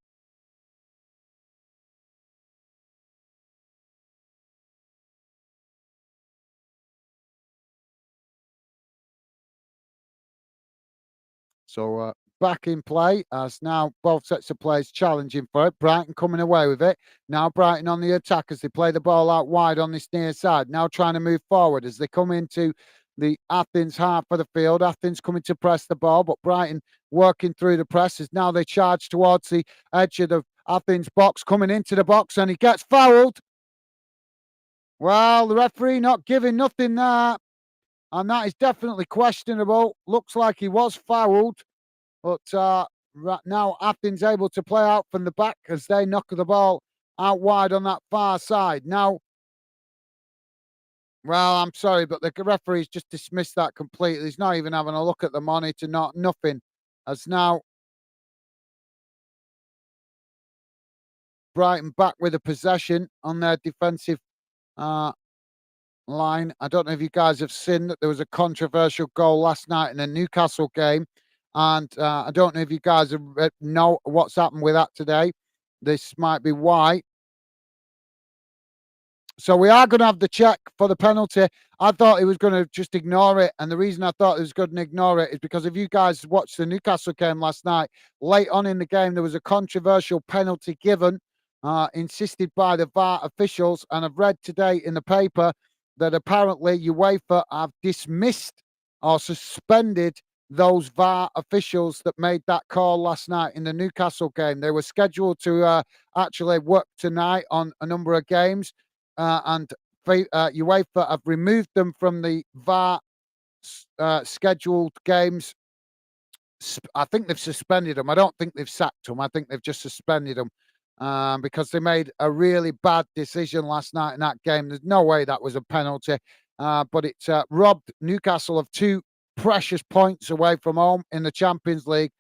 A: So back in play as now both sets of players challenging for it. Brighton coming away with it. Now Brighton on the attack as they play the ball out wide on this near side. Now trying to move forward as they come into the Athens half of the field. Athens coming to press the ball, but Brighton working through the press as now they charge towards the edge of the Athens box, coming into the box, and he gets fouled. Well, the referee not giving nothing there, and that is definitely questionable. Looks like he was fouled. But right now, Athens able to play out from the back as they knock the ball out wide on that far side. Now, well, I'm sorry, but the referee's just dismissed that completely. He's not even having a look at the monitor, nothing. As now Brighton back with a possession on their defensive uh, line. I don't know if you guys have seen that there was a controversial goal last night in the Newcastle game. And I don't know if you guys know what's happened with that today. This might be why. So we are going to have the check for the penalty. I thought he was going to just ignore it. And the reason I thought he was going to ignore it is because if you guys watched the Newcastle game last night, late on in the game, there was a controversial penalty given, insisted by the VAR officials. And I've read today in the paper that apparently UEFA have dismissed or suspended those VAR officials that made that call last night in the Newcastle game. They were scheduled to actually work tonight on a number of games. And UEFA have removed them from the VAR scheduled games. I think they've suspended them. I don't think they've sacked them. I think they've just suspended them because they made a really bad decision last night in that game. There's no way that was a penalty, but it robbed Newcastle of two precious points away from home in the Champions League.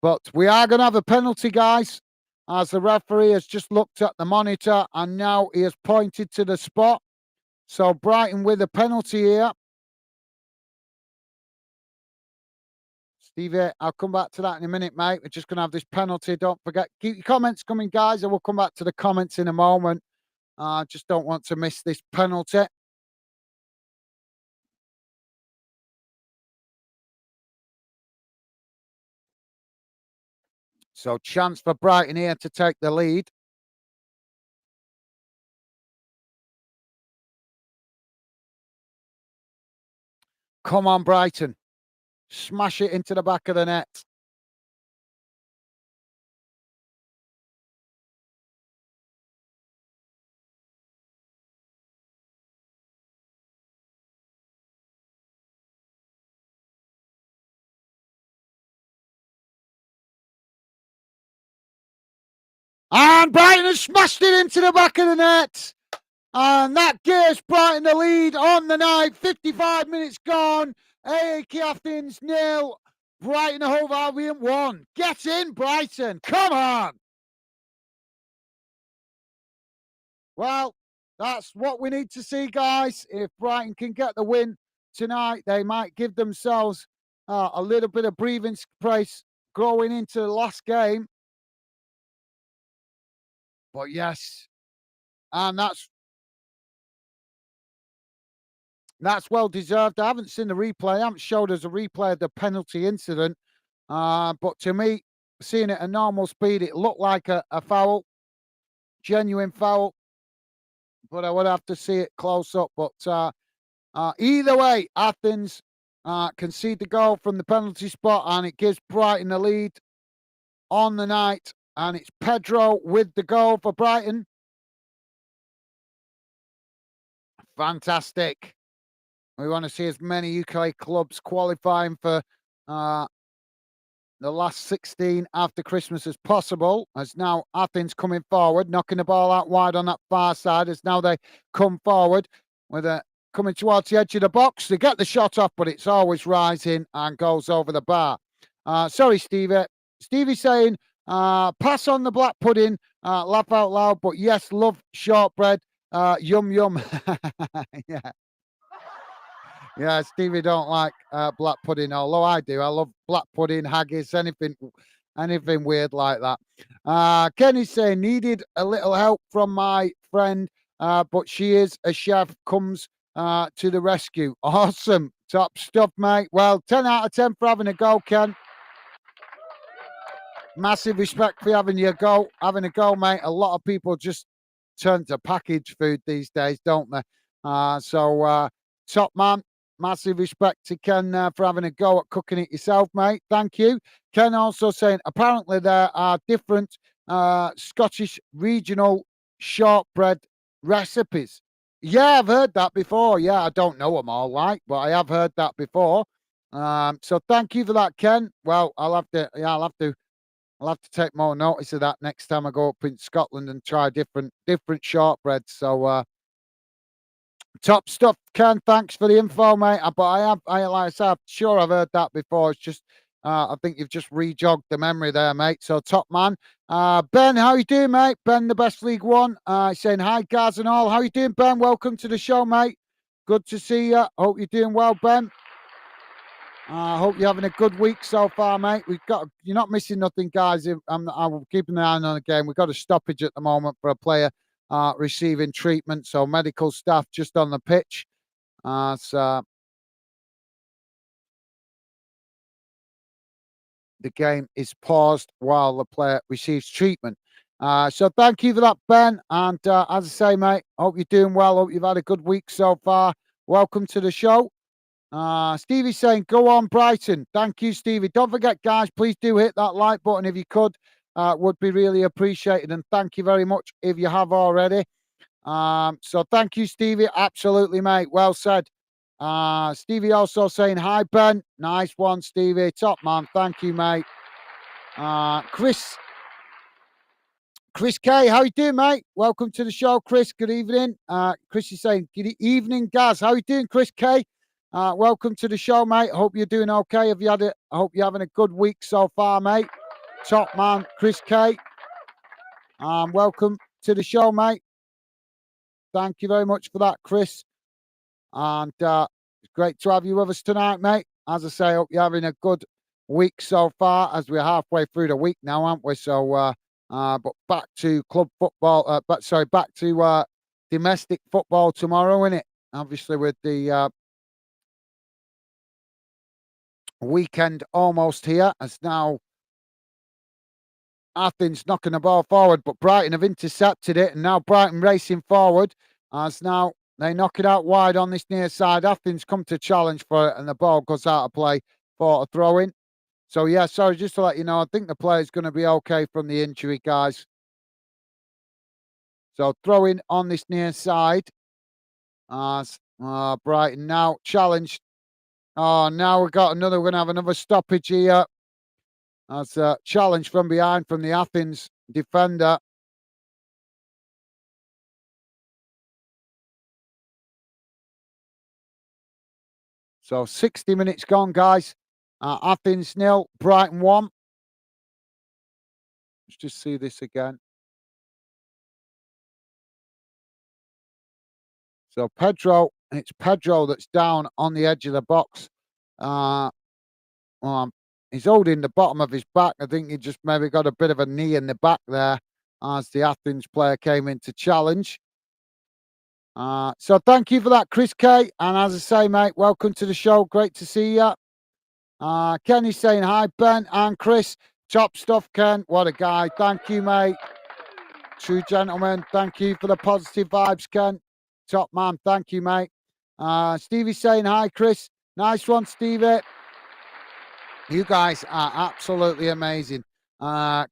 A: But we are going to have a penalty, guys, as the referee has just looked at the monitor and now he has pointed to the spot. So Brighton with a penalty here. Stevie, I'll come back to that in a minute, mate. We're just going to have this penalty. Don't forget, keep your comments coming, guys. I will come back to the comments in a moment. I just don't want to miss this penalty. So chance for Brighton here to take the lead. Come on, Brighton. Smash it into the back of the net. And Brighton has smashed it into the back of the net. And that gives Brighton the lead on the night. 55 minutes gone. AEK Athens 0. Brighton Hove Albion 1. Get in, Brighton. Come on. Well, that's what we need to see, guys. If Brighton can get the win tonight, they might give themselves a little bit of breathing space going into the last game. But yes, and that's well deserved. I haven't seen the replay. I haven't showed us a replay of the penalty incident. But to me, seeing it at normal speed, it looked like a foul, genuine foul. But I would have to see it close up. But either way, Athens concede the goal from the penalty spot, and it gives Brighton the lead on the night. And it's Pedro with the goal for Brighton. Fantastic. We want to see as many UK clubs qualifying for the last 16 after Christmas as possible. As now Athens coming forward, knocking the ball out wide on that far side. As now they come forward with a coming towards the edge of the box. They get the shot off, but it's always rising and goes over the bar. Sorry, Stevie. Stevie saying, pass on the black pudding, laugh out loud, but yes, love shortbread, yum yum. Yeah. Yeah, Stevie don't like black pudding, although I do. I love black pudding, haggis, anything weird like that. Kenny's saying, needed a little help from my friend, but she is a chef, comes to the rescue. Awesome. Top stuff, mate. Well, 10 out of 10 for having a go, Ken. Massive respect for having a go, mate. A lot of people just turn to packaged food these days, don't they? So top man. Massive respect to Ken for having a go at cooking it yourself, mate. Thank you. Ken also saying, apparently there are different Scottish regional shortbread recipes. Yeah, I've heard that before. Yeah, I don't know them all, like, but I have heard that before. So thank you for that, Ken. Well, I'll have to take more notice of that next time I go up in Scotland and try different shortbreads. So top stuff, Ken. Thanks for the info, mate. But like I said, I'm sure I've heard that before. It's just, I think you've just rejogged the memory there, mate. So top man. Ben, how you doing, mate? Ben, the best League One. Saying hi, guys and all. How you doing, Ben? Welcome to the show, mate. Good to see you. Hope you're doing well, Ben. I hope you're having a good week so far, mate. You're not missing nothing, guys. I'm keeping an eye on the game. We've got a stoppage at the moment for a player receiving treatment. So medical staff just on the pitch. So the game is paused while the player receives treatment. So thank you for that, Ben. And as I say, mate, hope you're doing well. Hope you've had a good week so far. Welcome to the show. Stevie's saying, go on, Brighton. Thank you, Stevie. Don't forget, guys, please do hit that like button if you could. Would be really appreciated. And thank you very much if you have already. So thank you, Stevie. Absolutely, mate. Well said. Stevie also saying, hi, Ben. Nice one, Stevie. Top man. Thank you, mate. Chris K, how you doing, mate? Welcome to the show, Chris. Good evening. Chris is saying, good evening, Gaz. How you doing, Chris K? Welcome to the show, mate. Hope you're doing okay. I hope you're having a good week so far, mate. Top man, Chris K. Welcome to the show, mate. Thank you very much for that, Chris. And it's great to have you with us tonight, mate. As I say, I hope you're having a good week so far, as we're halfway through the week now, aren't we? So, but back to club football. Back to domestic football tomorrow, innit? Obviously, with the weekend almost here, as now Athens knocking the ball forward, but Brighton have intercepted it, and now Brighton racing forward as now they knock it out wide on this near side. Athens come to challenge for it, and the ball goes out of play for a throw in. So, yeah, sorry, just to let you know, I think the player's going to be okay from the injury, guys. So, throw in on this near side as Brighton now challenged. Oh, now we're going to have another stoppage here. That's a challenge from behind from the Athens defender. So 60 minutes gone, guys. Athens 0, Brighton 1. Let's just see this again. So it's Pedro that's down on the edge of the box. He's holding the bottom of his back. I think he just maybe got a bit of a knee in the back there as the Athens player came in to challenge. So thank you for that, Chris K. And as I say, mate, welcome to the show. Great to see you. Kenny's saying hi, Ben and Chris. Top stuff, Ken. What a guy. Thank you, mate. True gentleman. Thank you for the positive vibes, Ken. Top man. Thank you, mate. Stevie's saying hi, Chris. Nice one, Stevie. You guys are absolutely amazing.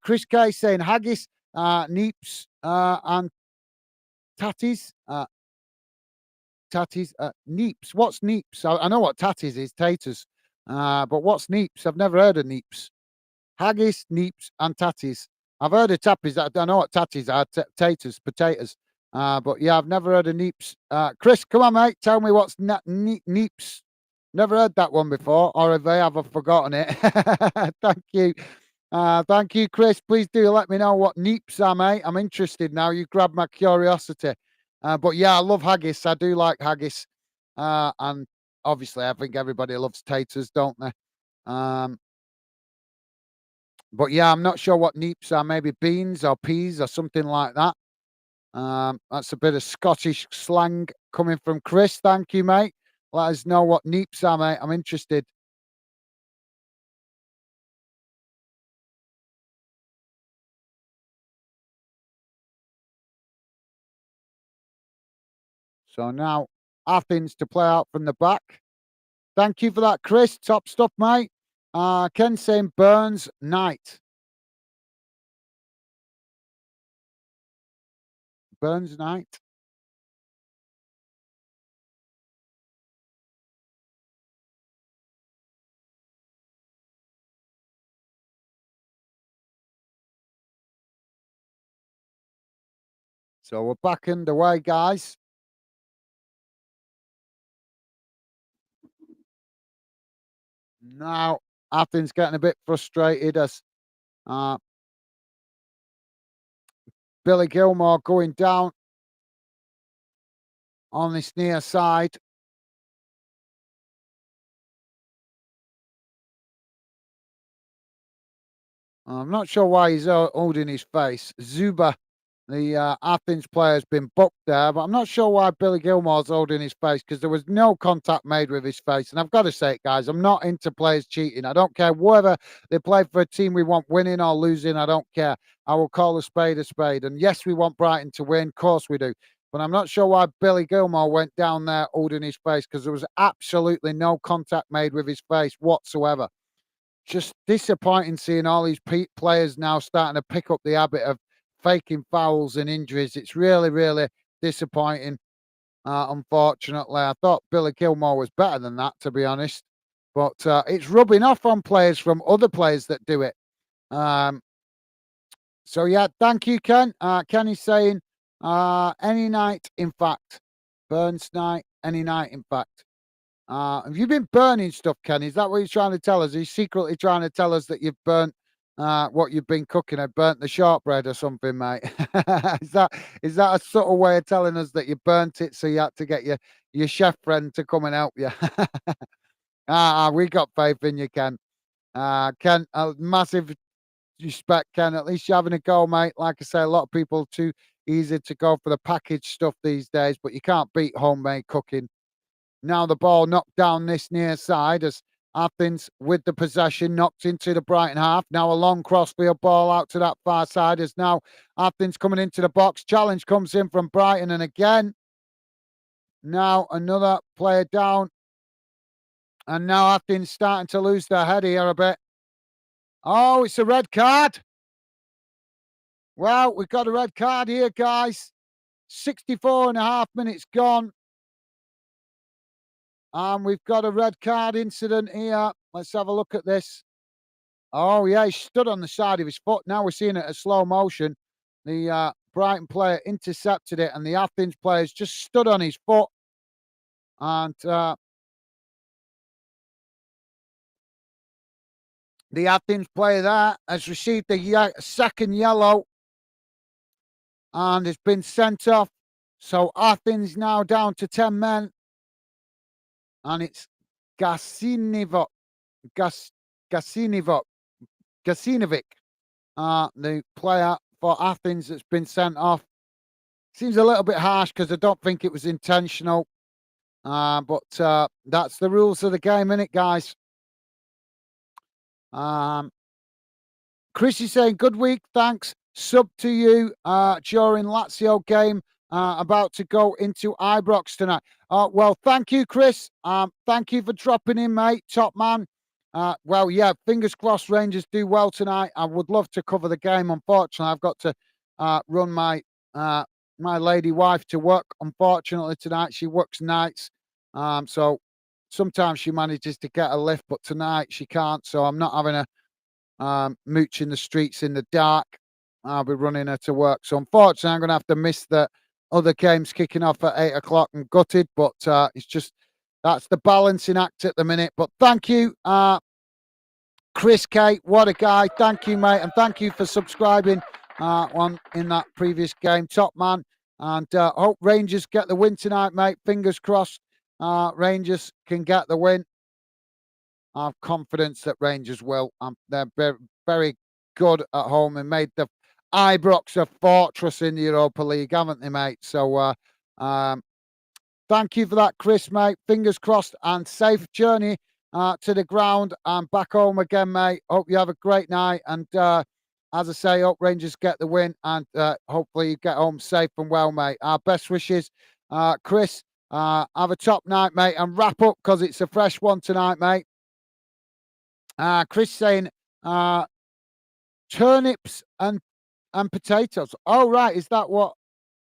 A: Chris K saying haggis, neeps, and tatties. Tatties, neeps. What's neeps? I know what tatties is, taters. But what's neeps? I've never heard of neeps. Haggis, neeps, and tatties. I've heard of tappies. I know what tatties are. Taters, potatoes. But yeah, I've never heard of neeps. Chris, come on, mate. Tell me what's neeps. Never heard that one before, or if I have, I've forgotten it. Thank you. Thank you, Chris. Please do let me know what neeps are, mate. I'm interested now. You grabbed my curiosity. But yeah, I love haggis. I do like haggis. And obviously, I think everybody loves taters, don't they? But yeah, I'm not sure what neeps are. Maybe beans or peas or something like that. That's a bit of Scottish slang coming from Chris. Thank you, mate. Let us know what neeps are, mate. I'm interested. So now Athens to play out from the back. Thank you for that, Chris. Top stuff, mate. Ken saying Burns Knight. Burns Knight. So we're back underway, guys. Now Athens getting a bit frustrated as Billy Gilmore going down on this near side. I'm not sure why he's holding his face. Zuba, the Athens player, has been booked there, but I'm not sure why Billy Gilmore's holding his face because there was no contact made with his face. And I've got to say it, guys, I'm not into players cheating. I don't care whether they play for a team we want winning or losing. I don't care. I will call a spade a spade. And yes, we want Brighton to win. Of course we do. But I'm not sure why Billy Gilmore went down there holding his face because there was absolutely no contact made with his face whatsoever. Just disappointing seeing all these players now starting to pick up the habit of faking fouls and injuries. It's really, really disappointing. Unfortunately, I thought Billy Gilmore was better than that, to be honest. But it's rubbing off on players from other players that do it. So yeah, thank you, Ken. Ken is saying any night, in fact. Burns night, any night, in fact. Have you been burning stuff, Ken? Is that what you're trying to tell us? Are you secretly trying to tell us that you've burnt what you've been cooking? I burnt the shortbread or something, mate. is that is that a subtle way of telling us that you burnt it so you had to get your chef friend to come and help you? We got faith in you, Ken. Ken, a massive respect, Ken. At least you're having a go, mate. Like I say, a lot of people too easy to go for the packaged stuff these days, but you can't beat homemade cooking. Now the ball knocked down this near side as Athens with the possession knocked into the Brighton half. Now a long crossfield ball out to that far side as now Athens coming into the box. Challenge comes in from Brighton and again. Now another player down. And now Athens starting to lose their head here a bit. Oh, it's a red card. Well, we've got a red card here, guys. 64 and a half minutes gone. And we've got a red card incident here. Let's have a look at this. Oh, yeah, he stood on the side of his foot. Now we're seeing it at slow motion. The Brighton player intercepted it, and the Athens players just stood on his foot. And the Athens player there has received the second yellow and has been sent off. So Athens now down to 10 men. And it's Gasinovic, Gasinovic, the player for Athens that's been sent off. Seems a little bit harsh because I don't think it was intentional. But that's the rules of the game, innit, guys? Chris is saying, good week, thanks. Sub to you during Lazio game. About to go into Ibrox tonight. Well, thank you, Chris. Thank you for dropping in, mate. Top man. Well, yeah, fingers crossed Rangers do well tonight. I would love to cover the game. Unfortunately, I've got to run my lady wife to work, unfortunately, tonight. She works nights. So sometimes she manages to get a lift, but tonight she can't. So I'm not having a mooch in the streets in the dark. I'll be running her to work. So unfortunately, I'm going to have to miss the other games kicking off at 8 o'clock. I'm gutted, but it's just that's the balancing act at the minute. But thank you, Chris K. What a guy. Thank you, mate. And thank you for subscribing in that previous game. Top man. And hope Rangers get the win tonight, mate. Fingers crossed Rangers can get the win. I have confidence that Rangers will. They're very, very good at home and made the Ibrox a fortress in the Europa League, haven't they, mate? So thank you for that, Chris, mate. Fingers crossed and safe journey to the ground and back home again, mate. Hope you have a great night. And as I say, hope Rangers get the win and hopefully you get home safe and well, mate. Our best wishes, Chris. Have a top night, mate, and wrap up because it's a fresh one tonight, mate. Chris saying turnips and potatoes. Oh, right. Is that what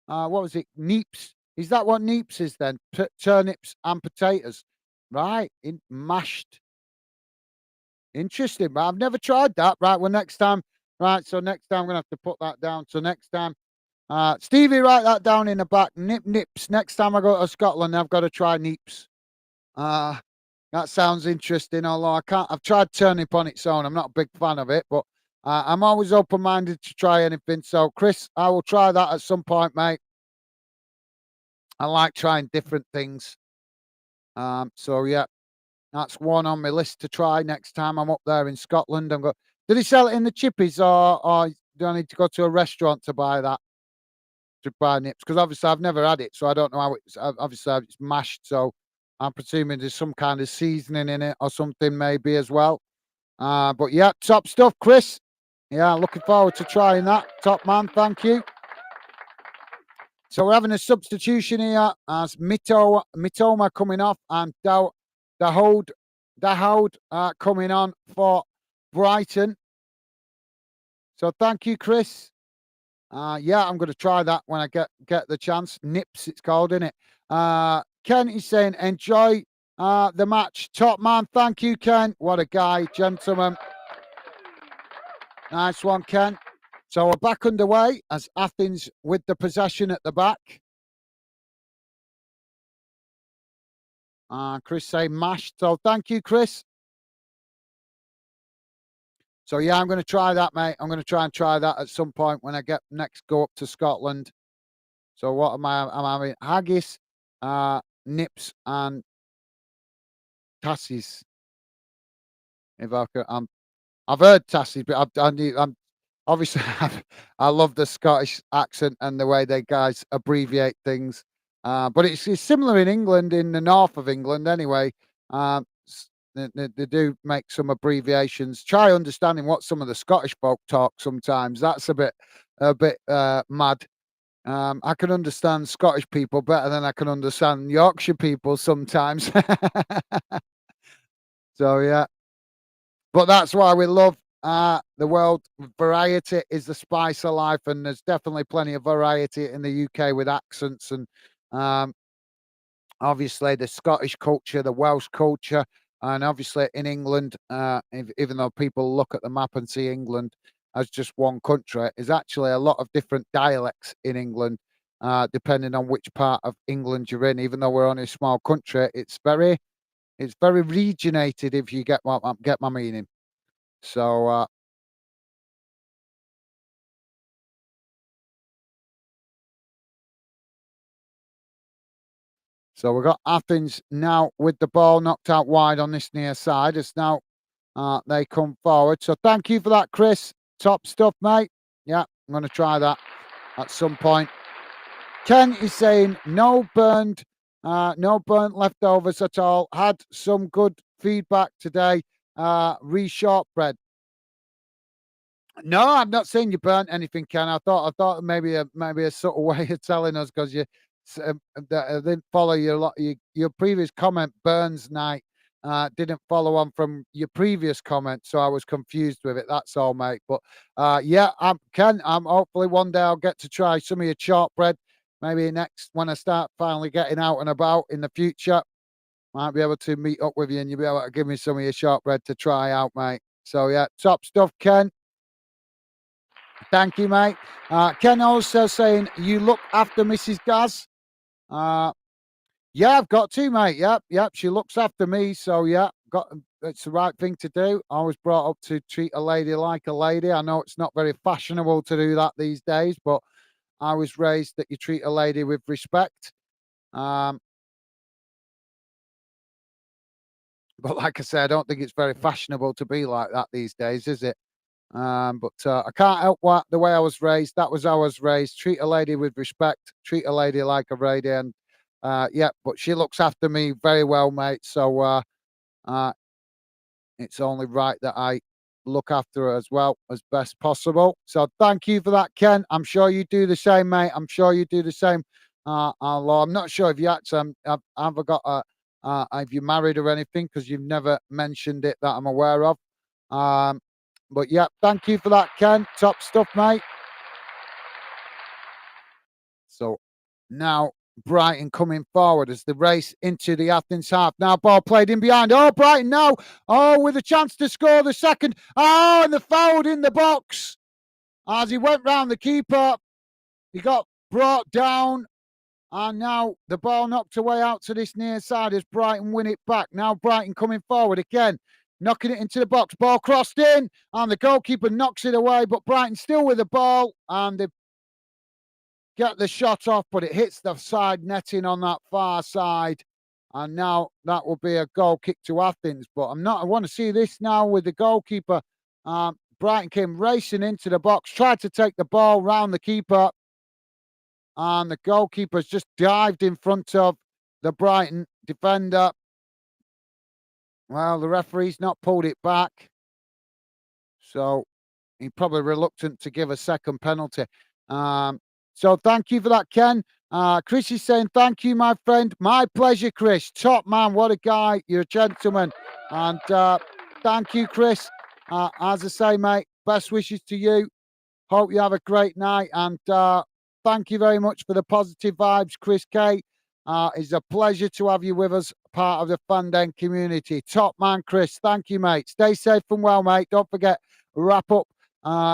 A: was it? Neeps. Is that what neeps is then? Turnips and potatoes. Right. Mashed. Interesting, but I've never tried that. Right. Well, next time. Right. So next time I'm going to have to put that down. So next time, Stevie, write that down in the back. Nips. Next time I go to Scotland, I've got to try neeps. That sounds interesting, although I've tried turnip on its own. I'm not a big fan of it, but I'm always open-minded to try anything. So, Chris, I will try that at some point, mate. I like trying different things. So, yeah, that's one on my list to try next time I'm up there in Scotland. Do they sell it in the chippies or do I need to go to a restaurant to buy that? To buy nips? Because obviously I've never had it, so I don't know how it's, obviously it's mashed, so I'm presuming there's some kind of seasoning in it or something maybe as well. But yeah, top stuff, Chris. Yeah, looking forward to trying that. Top man, thank you. So we're having a substitution here as Mitoma coming off and Dahoud coming on for Brighton. So thank you, Chris. Yeah, I'm going to try that when I get the chance. Nips, it's called, isn't it? Ken is saying, enjoy the match. Top man, thank you, Ken. What a guy, gentleman. Nice one, Ken. So we're back underway as Athens with the possession at the back. Chris saying mashed. So thank you, Chris. So yeah, I'm going to try that, mate. I'm going to try that at some point when I get next go up to Scotland. So what am I? I'm having haggis, nips, and tassies. If I could, I've heard tassies, but I'm obviously I love the Scottish accent and the way they guys abbreviate things. But it's similar in England, in the north of England, anyway. They do make some abbreviations. Try understanding what some of the Scottish folk talk sometimes. That's a bit mad. I can understand Scottish people better than I can understand Yorkshire people sometimes. So yeah, but that's why we love the world. Variety is the spice of life, and there's definitely plenty of variety in the UK with accents and um, obviously the Scottish culture, the Welsh culture, and obviously in England, even though people look at the map and see England as just one country, is actually a lot of different dialects in England, depending on which part of England you're in. Even though we're only a small country, it's very regionated. If you get my meaning. So so we've got Athens now with the ball knocked out wide on this near side. It's now they come forward. So thank you for that, Chris. Top stuff, mate. Yeah, I'm going to try that at some point. Ken is saying no burnt leftovers at all. Had some good feedback today. Shortbread. No, I'm not saying you burnt anything, Ken. I thought maybe a subtle way of telling us because you that I didn't follow your previous comment. Burns night didn't follow on from your previous comment, so I was confused with it. That's all, mate. But yeah, Ken. Hopefully one day I'll get to try some of your shortbread. Maybe next when I start finally getting out and about in the future, might be able to meet up with you and you'll be able to give me some of your shortbread to try out, mate. So yeah, top stuff, Ken. Thank you, mate. Ken also saying you look after Mrs. Gaz. Uh, yeah, I've got to, mate. Yep. She looks after me, so yeah, got it's the right thing to do. I was brought up to treat a lady like a lady. I know it's not very fashionable to do that these days, but I was raised that you treat a lady with respect. Um, but like I said, I don't think it's very fashionable to be like that these days, is it? But I can't help what the way I was raised. That was how I was raised. Treat a lady with respect. Treat a lady like a lady, and yeah. But she looks after me very well, mate. So uh, it's only right that I look after her as well as best possible. So thank you for that, Ken. I'm sure you do the same, mate. I'm sure you do the same. I'm not sure if you actually have got have you married or anything because you've never mentioned it that I'm aware of. Um, but yeah, thank you for that, Ken. Top stuff, mate. So now Brighton coming forward as the race into the Athens half. Now ball played in behind. Oh, Brighton now. Oh, with a chance to score the second. Oh, and the foul in the box. As he went round the keeper, he got brought down. And now the ball knocked away out to this near side as Brighton win it back. Now Brighton coming forward again, knocking it into the box. Ball crossed in, and the goalkeeper knocks it away. But Brighton still with the ball, and they get the shot off, but it hits the side netting on that far side. And now that will be a goal kick to Athens. But I want to see this now with the goalkeeper. Brighton came racing into the box, tried to take the ball round the keeper, and the goalkeeper's just dived in front of the Brighton defender. Well, the referee's not pulled it back, so he's probably reluctant to give a second penalty. So thank you for that, Ken. Chris is saying, thank you, my friend. My pleasure, Chris. Top man. What a guy. You're a gentleman. And thank you, Chris. As I say, mate, best wishes to you. Hope you have a great night. And thank you very much for the positive vibes, Chris K. It's a pleasure to have you with us, part of the Fanden community. Top man, Chris. Thank you, mate. Stay safe and well, mate. Don't forget, wrap up.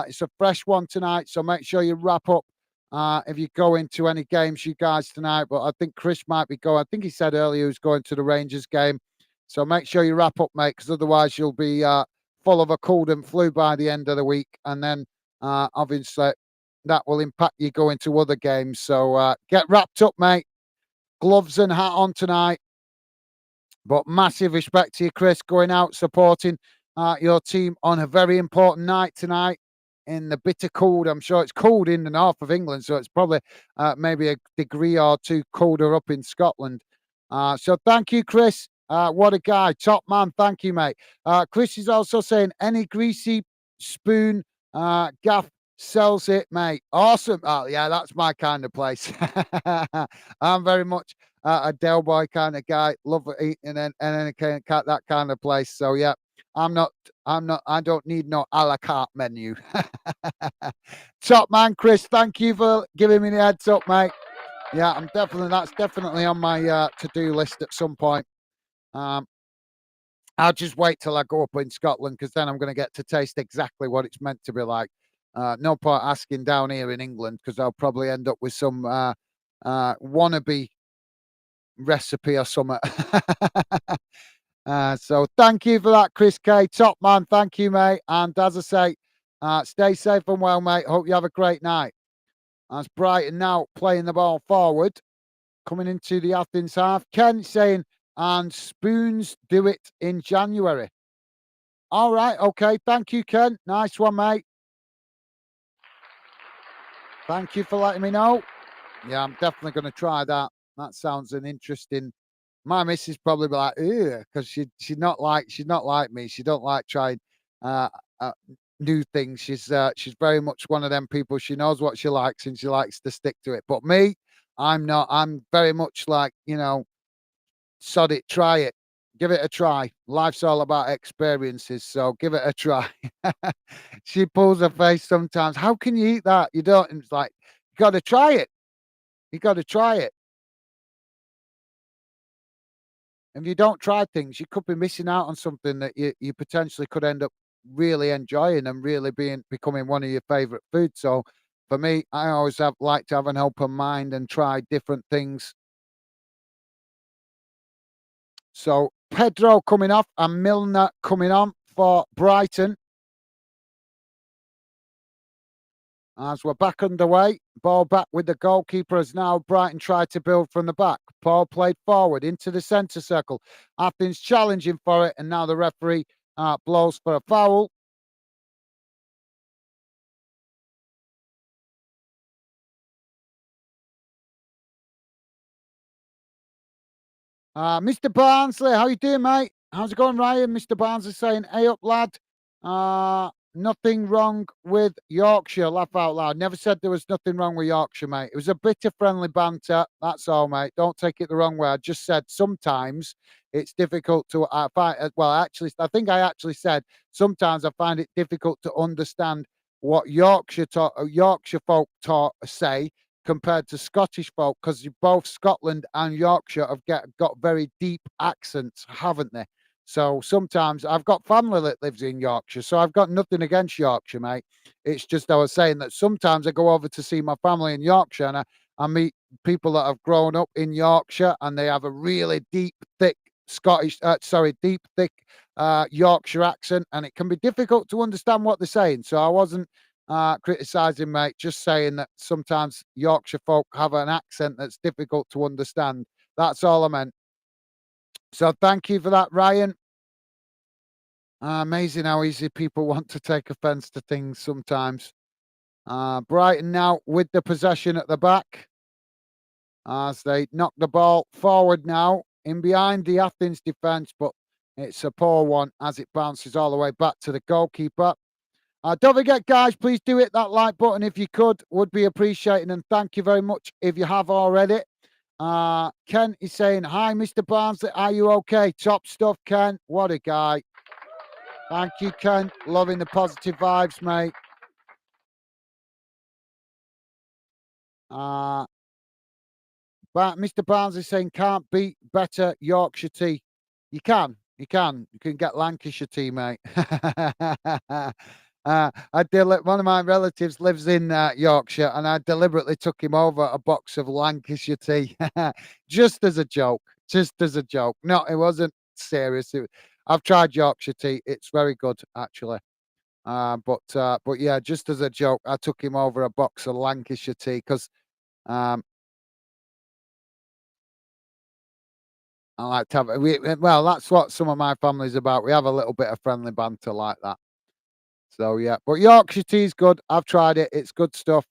A: It's a fresh one tonight, so make sure you wrap up if you go into any games, you guys, tonight. But I think Chris might be going. I think he said earlier he was going to the Rangers game. So make sure you wrap up, mate, because otherwise you'll be full of a cold and flu by the end of the week. And then obviously that will impact you going to other games. So get wrapped up, mate. Gloves and hat on tonight. But massive respect to you, Chris, going out supporting your team on a very important night tonight in the bitter cold. I'm sure it's cold in the north of England, so it's probably maybe a degree or two colder up in Scotland. So thank you, Chris. What a guy. Top man. Thank you, mate. Chris is also saying any greasy spoon gaff sells it, mate. Awesome. Oh, yeah, that's my kind of place. I'm very much a Del Boy kind of guy. Love eating and any kind of that kind of place. So yeah, I don't need no a la carte menu. Top man, Chris. Thank you for giving me the heads up, mate. Yeah, that's definitely on my to-do list at some point. I'll just wait till I go up in Scotland because then I'm going to get to taste exactly what it's meant to be like. No point asking down here in England because I'll probably end up with some wannabe recipe or something. So thank you for that, Chris K. Top man. Thank you, mate. And as I say, stay safe and well, mate. Hope you have a great night. As Brighton now playing the ball forward, coming into the Athens half. Ken saying, and spoons do it in January. All right. Okay. Thank you, Ken. Nice one, mate. Thank you for letting me know. Yeah, I'm definitely going to try that. That sounds an interesting. My missus probably be like, because she's not like me. She don't like trying uh, uh, new things. She's very much one of them people. She knows what she likes and she likes to stick to it. But me, I'm not. I'm very much like, sod it, try it, give it a try. Life's all about experiences, so give it a try. She pulls her face sometimes. How can you eat that? You don't. And it's like you got to try it. You got to try it. If you don't try things, you could be missing out on something that you potentially could end up really enjoying and really becoming one of your favorite foods. So for me, I always like to have an open mind and try different things. So Pedro coming off and Milner coming on for Brighton. As we're back underway, ball back with the goalkeeper as now Brighton tried to build from the back. Paul played forward into the centre circle. Athens challenging for it, and now the referee blows for a foul. Mr. Barnsley, how you doing, mate? How's it going, Ryan? Mr. Barnsley saying, hey up, lad. Nothing wrong with Yorkshire. Laugh out loud. Never said there was nothing wrong with Yorkshire, mate. It was a bit of friendly banter. That's all, mate. Don't take it the wrong way. I just said sometimes it's difficult to find. Well, actually, I think I actually said sometimes I find it difficult to understand what Yorkshire folk say compared to Scottish folk because both Scotland and Yorkshire have got very deep accents, haven't they? So sometimes I've got family that lives in Yorkshire, so I've got nothing against Yorkshire, mate. It's just I was saying that sometimes I go over to see my family in Yorkshire and I meet people that have grown up in Yorkshire and they have a really deep, thick Yorkshire accent, and it can be difficult to understand what they're saying. So I wasn't criticizing, mate, just saying that sometimes Yorkshire folk have an accent that's difficult to understand. That's all I meant. So thank you for that, Ryan. Amazing how easy people want to take offence to things sometimes. Brighton now with the possession at the back as they knock the ball forward now in behind the Athens defence, but it's a poor one as it bounces all the way back to the goalkeeper. Don't forget, guys, please do hit that like button if you could. Would be appreciated, and thank you very much if you have already. Ken is saying, hi, Mr. Barnsley. Are you okay? Top stuff, Ken. What a guy. Thank you, Ken. Loving the positive vibes, mate. But Mr. Barnes is saying, can't beat better Yorkshire tea. You can. You can get Lancashire tea, mate. One of my relatives lives in Yorkshire, and I deliberately took him over a box of Lancashire tea, just as a joke, just as a joke. No, it wasn't serious. I've tried Yorkshire tea; it's very good, actually. But yeah, just as a joke, I took him over a box of Lancashire tea because um, I like to have. Well, that's what some of my family's about. We have a little bit of friendly banter like that. So yeah, but Yorkshire tea's good. I've tried it. It's good stuff.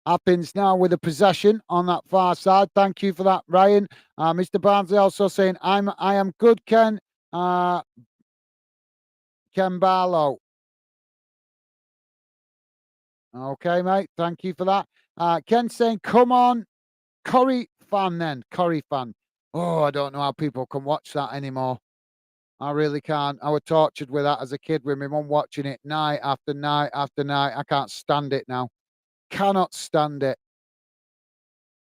A: Athens now with a possession on that far side. Thank you for that, Ryan. Mr. Barnsley also saying, I am good, Ken. Uh, Ken Barlow. Okay, mate. Thank you for that. Ken saying, come on, Corrie fan then. Corrie fan. Oh, I don't know how people can watch that anymore. I really can't. I was tortured with that as a kid with my mum watching it night after night after night. I can't stand it now. Cannot stand it.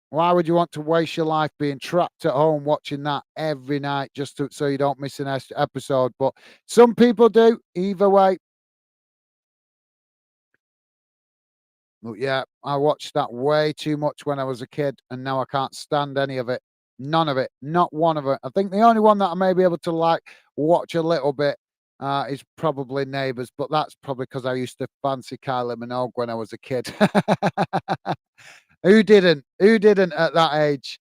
A: Why would you want to waste your life being trapped at home watching that every night just so you don't miss an episode? But some people do. Either way, but yeah, I watched that way too much when I was a kid, and now I can't stand any of it. None of it. Not one of it. I think the only one that I may be able to watch a little bit is probably Neighbours, but that's probably because I used to fancy Kylie Minogue when I was a kid. Who didn't? Who didn't at that age?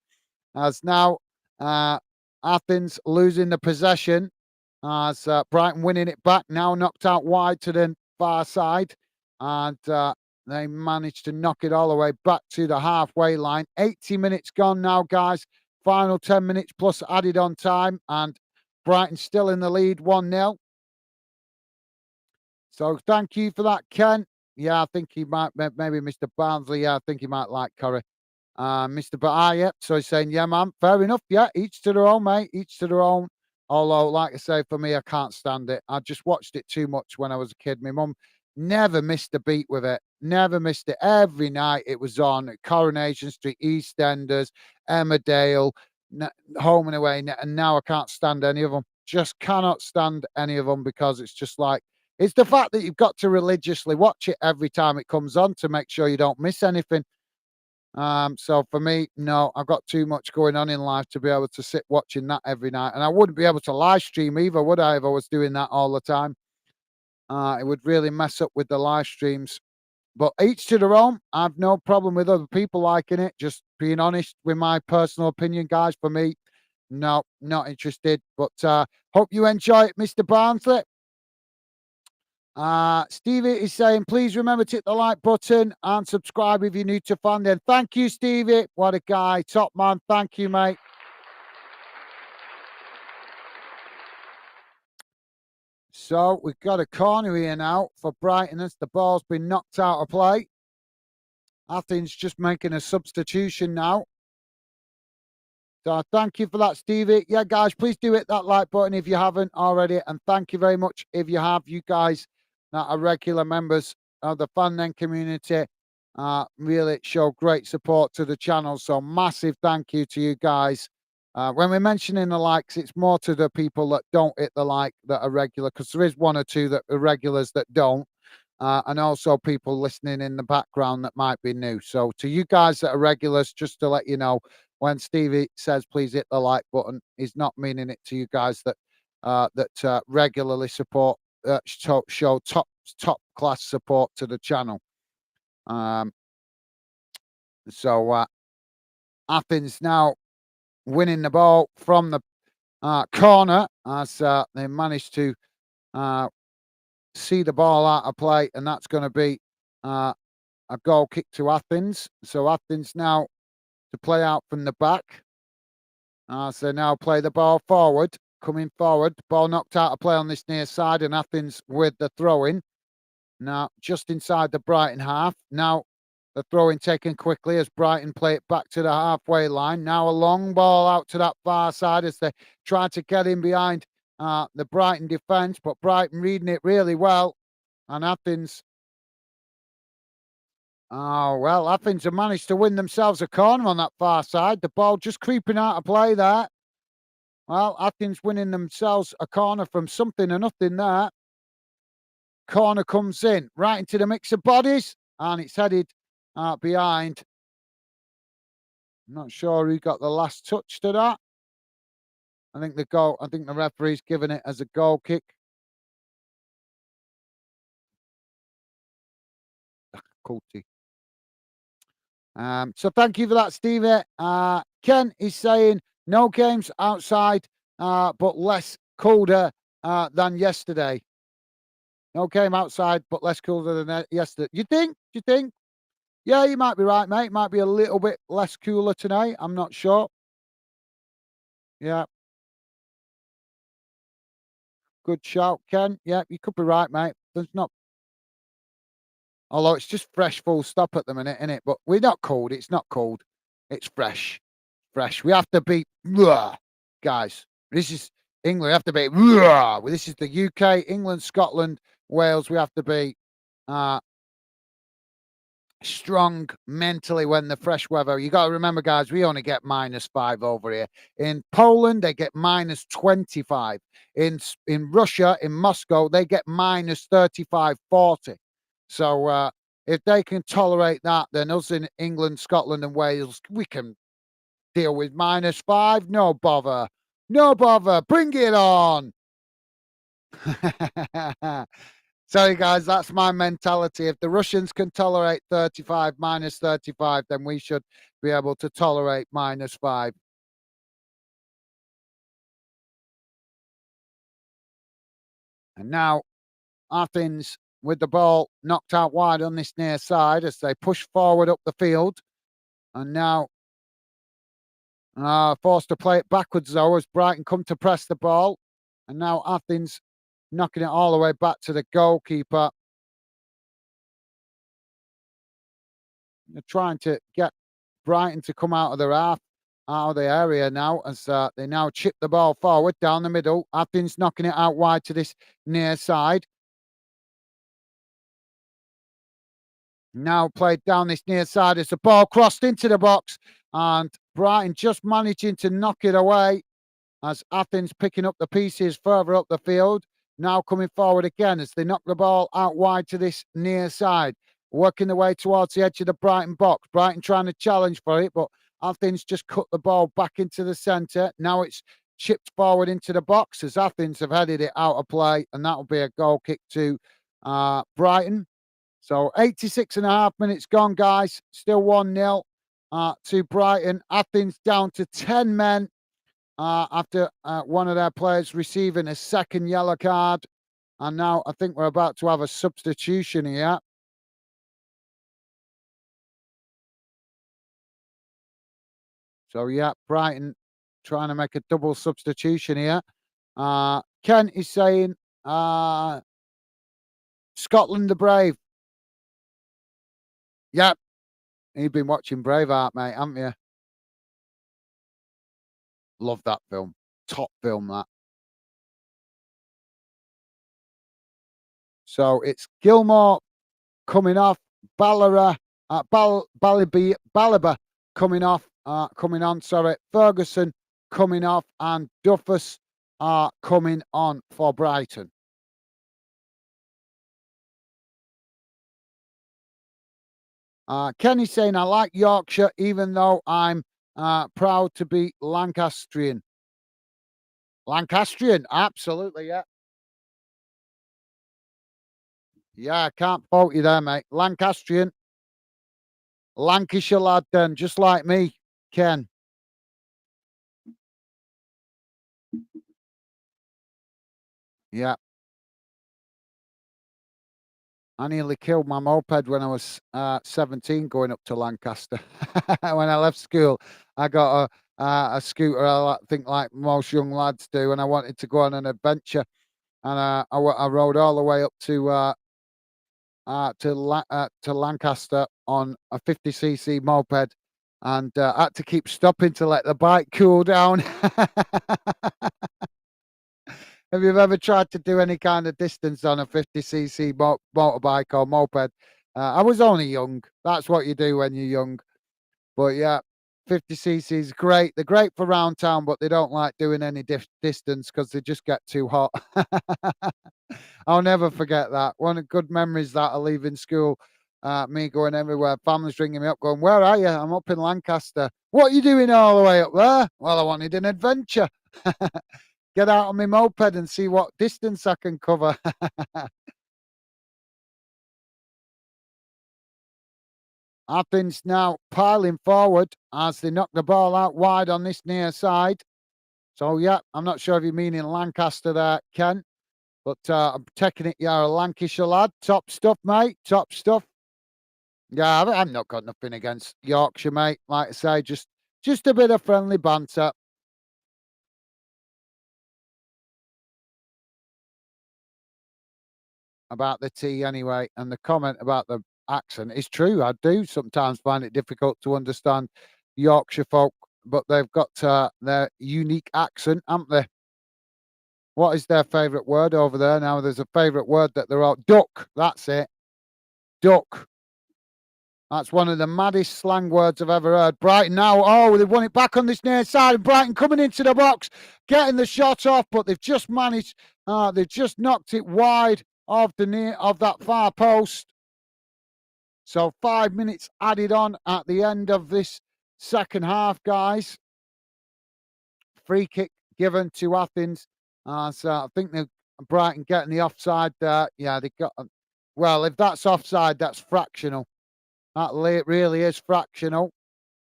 A: As now uh, Athens losing the possession as Brighton winning it back, now knocked out wide to the far side, and they managed to knock it all the way back to the halfway line. 80 minutes gone now, guys. Final 10 minutes plus added on time, and Brighton still in the lead 1-0. So thank you for that, Ken. Yeah, I think he might, maybe Mr. Barnsley. Yeah, I think he might like Curry. Mr. Yep. So he's saying, yeah, man, fair enough. Yeah, each to their own, mate. Each to their own. Although, like I say, for me, I can't stand it. I just watched it too much when I was a kid. My mum never missed a beat with it. Never missed it. Every night it was on at Coronation Street, EastEnders, Emmerdale, home and away. And now I can't stand any of them. Just cannot stand any of them because it's just like, it's the fact that you've got to religiously watch it every time it comes on to make sure you don't miss anything. So for me, no, I've got too much going on in life to be able to sit watching that every night. And I wouldn't be able to live stream either, would I, if I was doing that all the time? It would really mess up with the live streams. But each to their own. I've no problem with other people liking it. Just being honest with my personal opinion, guys. For me, no, not interested. But hope you enjoy it, Mr. Barnsley. Stevie is saying, please remember to hit the like button and subscribe if you're new to Fandom. Thank you, Stevie. What a guy. Top man. Thank you, mate. So we've got a corner here now for Brighton as the ball's been knocked out of play. Athens just making a substitution now. So thank you for that, Stevie. Yeah, guys, please do hit that like button if you haven't already. And thank you very much if you have. You guys that are regular members of the Fandom community really show great support to the channel. So massive thank you to you guys. When we're mentioning the likes, it's more to the people that don't hit the like that are regular, because there is one or two that are regulars that don't. And also people listening in the background that might be new. So to you guys that are regulars, just to let you know, when Stevie says please hit the like button, he's not meaning it to you guys that regularly support, show top class support to the channel. So Athens now winning the ball from the corner as they managed to see the ball out of play, and that's going to be a goal kick to Athens. So Athens now to play out from the back. So now play the ball forward, coming forward. Ball knocked out of play on this near side, and Athens with the throw-in. Now just inside the Brighton half. Now the throw-in taken quickly as Brighton play it back to the halfway line. Now a long ball out to that far side as they try to get in behind the Brighton defence, but Brighton reading it really well. And Athens, oh, well, Athens have managed to win themselves a corner on that far side. The ball just creeping out of play there. Well, Athens winning themselves a corner from something or nothing there. Corner comes in, right into the mix of bodies, and it's headed behind. I'm not sure who got the last touch to that. I think the referee's given it as a goal kick. Culty. So thank you for that, Stevie. Ken is saying no games outside, but less colder than yesterday. No game outside, but less colder than yesterday. You think? Do you think? Yeah, you might be right, mate. Might be a little bit less cooler tonight. I'm not sure. Yeah, good shout, Ken. Yeah, you could be right, mate. There's not, although it's just fresh, full stop at the minute, isn't it? But we're not cold. It's not cold. It's fresh, fresh. We have to beat, guys. This is England. We have to beat. This is the UK, England, Scotland, Wales. We have to beat. Strong mentally when the fresh weather. You got to remember, guys, we only get -5 over here. In Poland, they get -25. In Russia, in Moscow, they get -35, 40. So if they can tolerate that, then us in England, Scotland, and Wales, we can deal with -5. No bother. No bother. Bring it on. Sorry, guys, that's my mentality. If the Russians can tolerate 35, -35, then we should be able to tolerate -5. And now Athens with the ball knocked out wide on this near side as they push forward up the field. And now forced to play it backwards, though, as Brighton come to press the ball. And now Athens knocking it all the way back to the goalkeeper. They're trying to get Brighton to come out of their half, out of the area now, as they now chip the ball forward down the middle. Athens knocking it out wide to this near side. Now played down this near side as the ball crossed into the box, and Brighton just managing to knock it away as Athens picking up the pieces further up the field. Now coming forward again as they knock the ball out wide to this near side, working their way towards the edge of the Brighton box. Brighton trying to challenge for it, but Athens just cut the ball back into the centre. Now it's chipped forward into the box as Athens have headed it out of play, and that will be a goal kick to Brighton. So 86 and a half minutes gone, guys. Still 1-0 to Brighton. Athens down to 10 men after one of their players receiving a second yellow card. And now I think we're about to have a substitution here. So, yeah, Brighton trying to make a double substitution here. Ken is saying Scotland the Brave. Yep. You've been watching Braveheart, mate, haven't you? Love that film. Top film, that. So it's Gilmore coming off, Balliba coming off, coming on, sorry, Ferguson coming off, and Duffus coming on for Brighton. Kenny's saying, I like Yorkshire, even though I'm proud to be Lancastrian. Lancastrian, absolutely, yeah. Yeah, I can't fault you there, mate. Lancastrian, Lancashire lad then, just like me, Ken. Yeah. I nearly killed my moped when I was 17 going up to Lancaster. When I left school, I got a scooter, think like most young lads do, and I wanted to go on an adventure. And I rode all the way up to Lancaster on a 50cc moped, and had to keep stopping to let the bike cool down. Have you ever tried to do any kind of distance on a 50cc motorbike or moped? I was only young. That's what you do when you're young. But yeah, 50cc is great. They're great for round town, but they don't like doing any distance because they just get too hot. I'll never forget that. One of the good memories that I leave in school. Me going everywhere. Families ringing me up, going, "Where are you?" I'm up in Lancaster. What are you doing all the way up there? Well, I wanted an adventure. Get out on my moped and see what distance I can cover. Athens now piling forward as they knock the ball out wide on this near side. So, yeah, I'm not sure if you mean in Lancaster there, Ken, but I'm taking it you're a Lancashire lad. Top stuff, mate. Top stuff. Yeah, I've not got nothing against Yorkshire, mate. Like I say, just a bit of friendly banter about the tea anyway. And the comment about the accent is true. I do sometimes find it difficult to understand Yorkshire folk, but they've got their unique accent, haven't they? What is their favourite word over there? Now, there's a favourite word that they're all duck. That's it. Duck. That's one of the maddest slang words I've ever heard. Brighton now. Oh, they've won it back on this near side. And Brighton coming into the box, getting the shot off, but they've just managed. They've just knocked it wide of the near of that far post. So 5 minutes added on at the end of this second half, guys. Free kick given to Athens. So I think they're Brighton getting the offside there. Yeah, they got. Well, if that's offside, that's fractional. That really is fractional.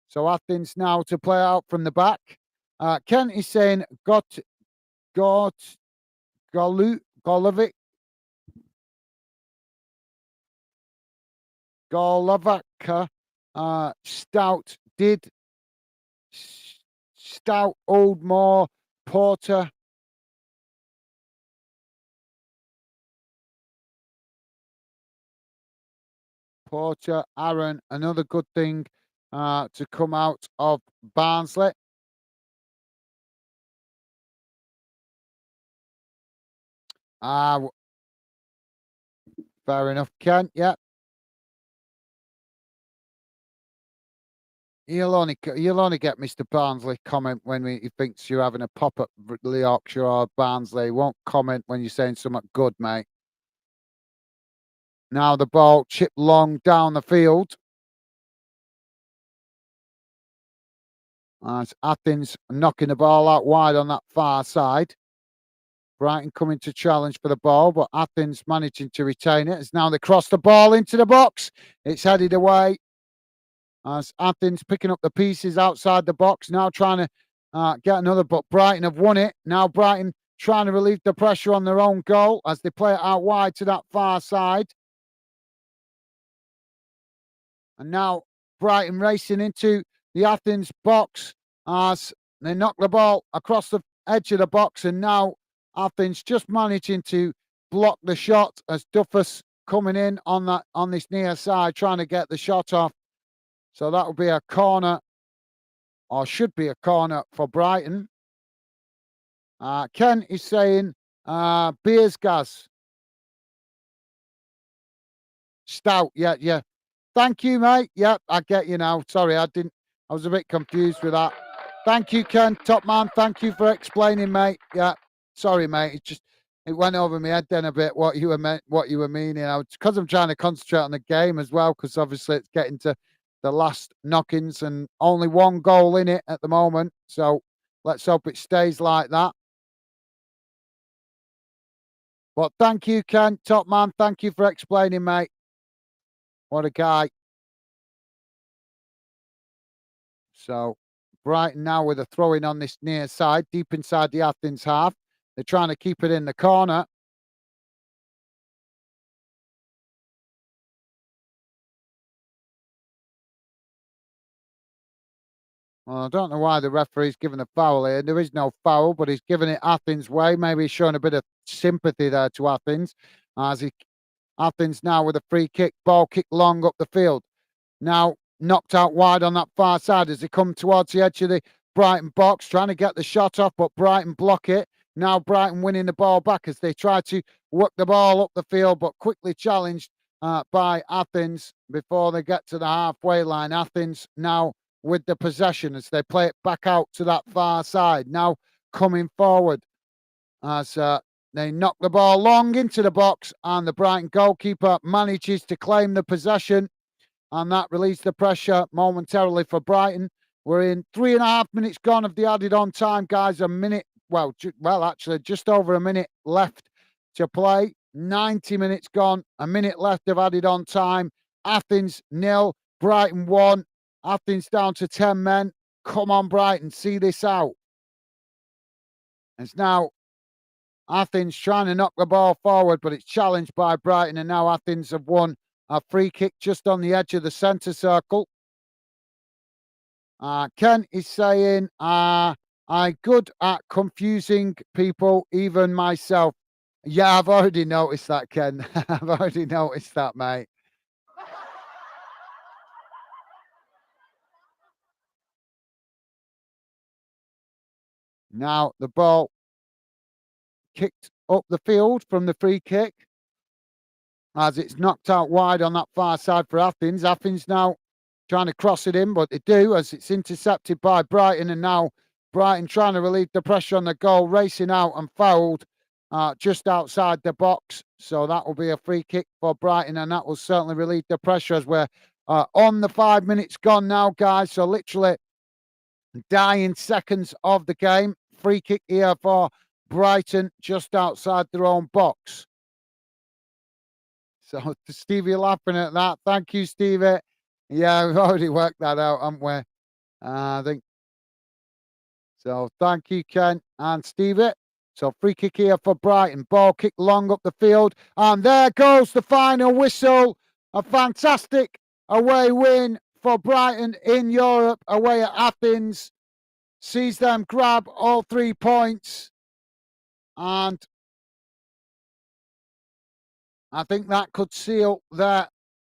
A: So Athens now to play out from the back. Kent is saying got Golovic Golovaca Stout did Stout Oldmore Porter Aaron. Another good thing to come out of Barnsley. Fair enough, Ken. Yeah. You'll only get Mr. Barnsley comment when he thinks you're having a pop at Yorkshire or Barnsley. He won't comment when you're saying something good, mate. Now the ball chipped long down the field. As Athens knocking the ball out wide on that far side. Brighton coming to challenge for the ball, but Athens managing to retain it. As now they cross the ball into the box. It's headed away. As Athens picking up the pieces outside the box, now trying to get another, but Brighton have won it. Now Brighton trying to relieve the pressure on their own goal as they play it out wide to that far side. And now Brighton racing into the Athens box as they knock the ball across the edge of the box. And now Athens just managing to block the shot as Duffus coming in on this near side, trying to get the shot off. So that will be a corner, or should be a corner for Brighton. Ken is saying beers gas. Stout, yeah. Thank you, mate. Yep, I get you now. Sorry, I was a bit confused with that. Thank you, Ken, top man. Thank you for explaining, mate. Yeah, sorry, mate. It went over my head then a bit what you were meaning. Because I'm trying to concentrate on the game as well, because obviously it's getting to the last knockings and only one goal in it at the moment. So let's hope it stays like that. But thank you, Ken, top man. Thank you for explaining, mate. What a guy. So Brighton now with a throw in on this near side, deep inside the Athens half. They're trying to keep it in the corner. Well, I don't know why the referee's given a foul here. There is no foul, but he's giving it Athens' way. Maybe he's showing a bit of sympathy there to Athens. Athens now with a free kick, ball kick long up the field. Now knocked out wide on that far side as they come towards the edge of the Brighton box, trying to get the shot off, but Brighton block it. Now Brighton winning the ball back as they try to work the ball up the field, but quickly challenged by Athens before they get to the halfway line. Athens now with the possession as they play it back out to that far side. Now coming forward as They knock the ball long into the box, and the Brighton goalkeeper manages to claim the possession, and that relieves the pressure momentarily for Brighton. We're in 3.5 minutes gone of the added on time, guys. A minute, actually, just over a minute left to play. 90 minutes gone, a minute left of added on time. Athens 0, Brighton 1. Athens down to 10 men. Come on, Brighton, see this out. It's now Athens trying to knock the ball forward, but it's challenged by Brighton, and now Athens have won a free kick just on the edge of the centre circle. Ken is saying, I'm good at confusing people, even myself. Yeah, I've already noticed that, Ken. I've already noticed that, mate. Now the ball kicked up the field from the free kick as it's knocked out wide on that far side for Athens. Athens now trying to cross it in, but they do as it's intercepted by Brighton, and now Brighton trying to relieve the pressure on the goal, racing out and fouled just outside the box. So that will be a free kick for Brighton, and that will certainly relieve the pressure as we're on the 5 minutes gone now, guys. So literally dying seconds of the game. Free kick here for Brighton just outside their own box. So Stevie laughing at that. Thank you, Stevie. Yeah, we've already worked that out, haven't we? I think so. Thank you, Ken and Stevie. So free kick here for Brighton. Ball kick long up the field. And there goes the final whistle. A fantastic away win for Brighton in Europe, away at Athens. Sees them grab all 3 points. And I think that could seal their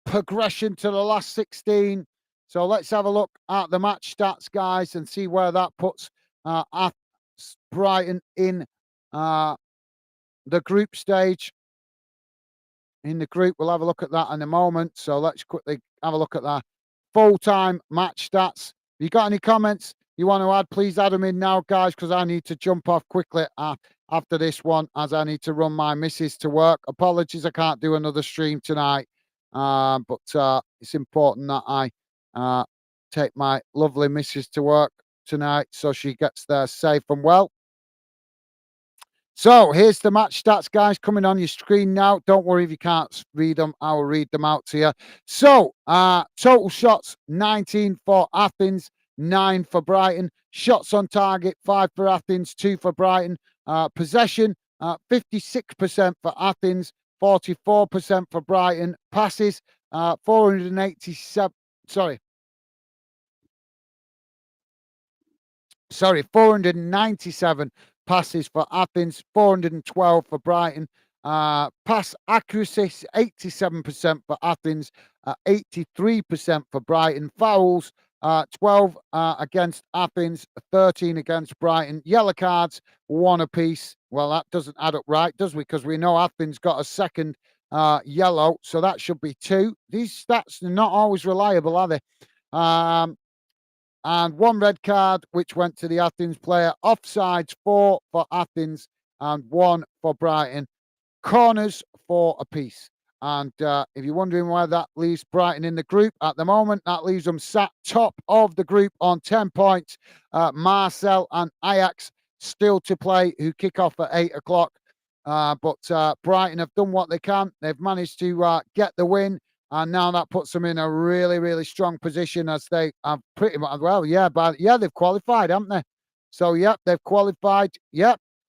A: progression to the last 16. So let's have a look at the match stats, guys, and see where that puts Brighton in the group stage. In the group, we'll have a look at that in a moment. So let's quickly have a look at that full-time match stats. If you got any comments you want to add, please add them in now, guys, because I need to jump off quickly after this one, as I need to run my missus to work. Apologies, I can't do another stream tonight, but it's important that I take my lovely missus to work tonight so she gets there safe and well. So here's the match stats, guys, coming on your screen now. Don't worry if you can't read them. I will read them out to you. So total shots, 19 for Athens, 9 for Brighton. Shots on target, 5 for Athens, 2 for Brighton. Possession, 56% for Athens, 44% for Brighton. Passes, 497 passes for Athens, 412 for Brighton. Pass accuracy, 87% for Athens, 83% for Brighton. Fouls, 12 against Athens, 13 against Brighton. Yellow cards, 1 apiece. Well, that doesn't add up right, does we? Because we know Athens got a second yellow, so that should be 2. These stats are not always reliable, are they? And 1 red card, which went to the Athens player. Offsides, 4 for Athens and 1 for Brighton. Corners, 4 apiece. And if you're wondering why that leaves Brighton in the group at the moment, that leaves them sat top of the group on 10 points. Marseille and Ajax still to play, who kick off at 8 o'clock. But Brighton have done what they can. They've managed to get the win. And now that puts them in a really, really strong position, as they have pretty much, they've qualified, haven't they? So, they've qualified.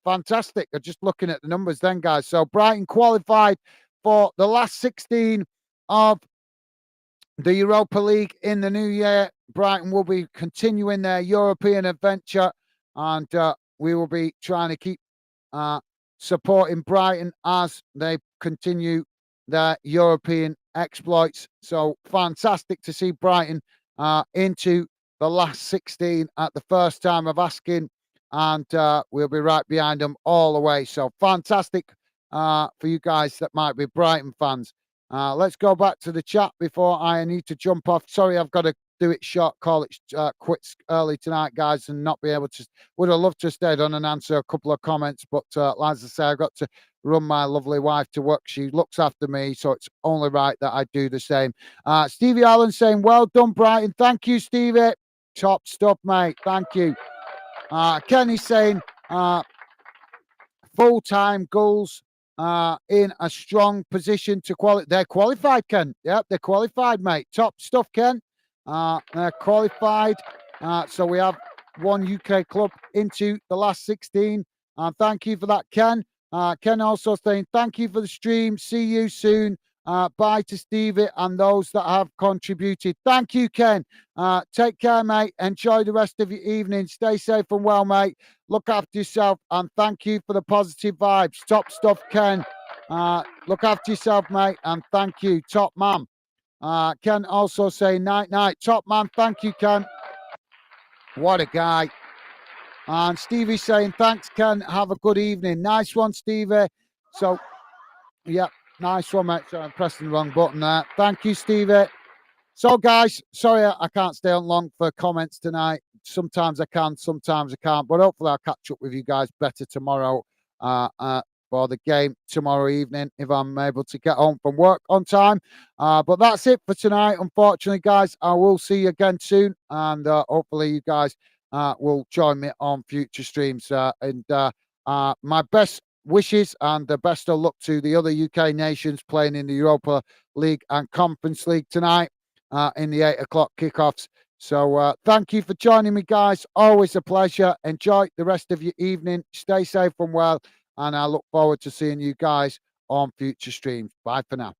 A: Fantastic. They're just looking at the numbers then, guys. So, Brighton qualified for the last 16 of the Europa League in the new year. Brighton will be continuing their European adventure, and we will be trying to keep supporting Brighton as they continue their European exploits. So fantastic to see Brighton into the last 16 at the first time of asking, and we'll be right behind them all the way. So fantastic for you guys that might be Brighton fans. Let's go back to the chat before I need to jump off. Sorry, I've got to do it short, call it quits early tonight, guys, and not be able to. Would have loved to stay on and answer a couple of comments, but as I say, I got to run my lovely wife to work. She looks after me, so it's only right that I do the same. Stevie Allen saying, "Well done, Brighton." Thank you, Stevie. Top stuff, mate. Thank you. Kenny saying, full-time goals in a strong position to qualify. They're qualified, Ken. Yep, they're qualified, mate. Top stuff, Ken. They're qualified. So we have one UK club into the last 16. Thank you for that, Ken. Ken also saying, thank you for the stream. See you soon. Bye to Stevie and those that have contributed. Thank you, Ken. Take care, mate. Enjoy the rest of your evening. Stay safe and well, mate. Look after yourself, and thank you for the positive vibes. Top stuff, Ken. Look after yourself, mate, and thank you. Top man. Ken also saying night. Top man. Thank you, Ken. What a guy. And Stevie saying, thanks, Ken. Have a good evening. Nice one, Stevie. So, yeah, nice one, mate. So I'm pressing the wrong button there. Thank you, Stevie. So, guys, sorry I can't stay on long for comments tonight. Sometimes I can, sometimes I can't. But hopefully I'll catch up with you guys better tomorrow for the game tomorrow evening if I'm able to get home from work on time. But that's it for tonight. Unfortunately, guys, I will see you again soon. And hopefully you guys will join me on future streams. My best wishes and the best of luck to the other UK nations playing in the Europa League and Conference League tonight in the 8 o'clock kickoffs. So thank you for joining me, guys. Always a pleasure. Enjoy the rest of your evening. Stay safe and well. And I look forward to seeing you guys on future streams. Bye for now.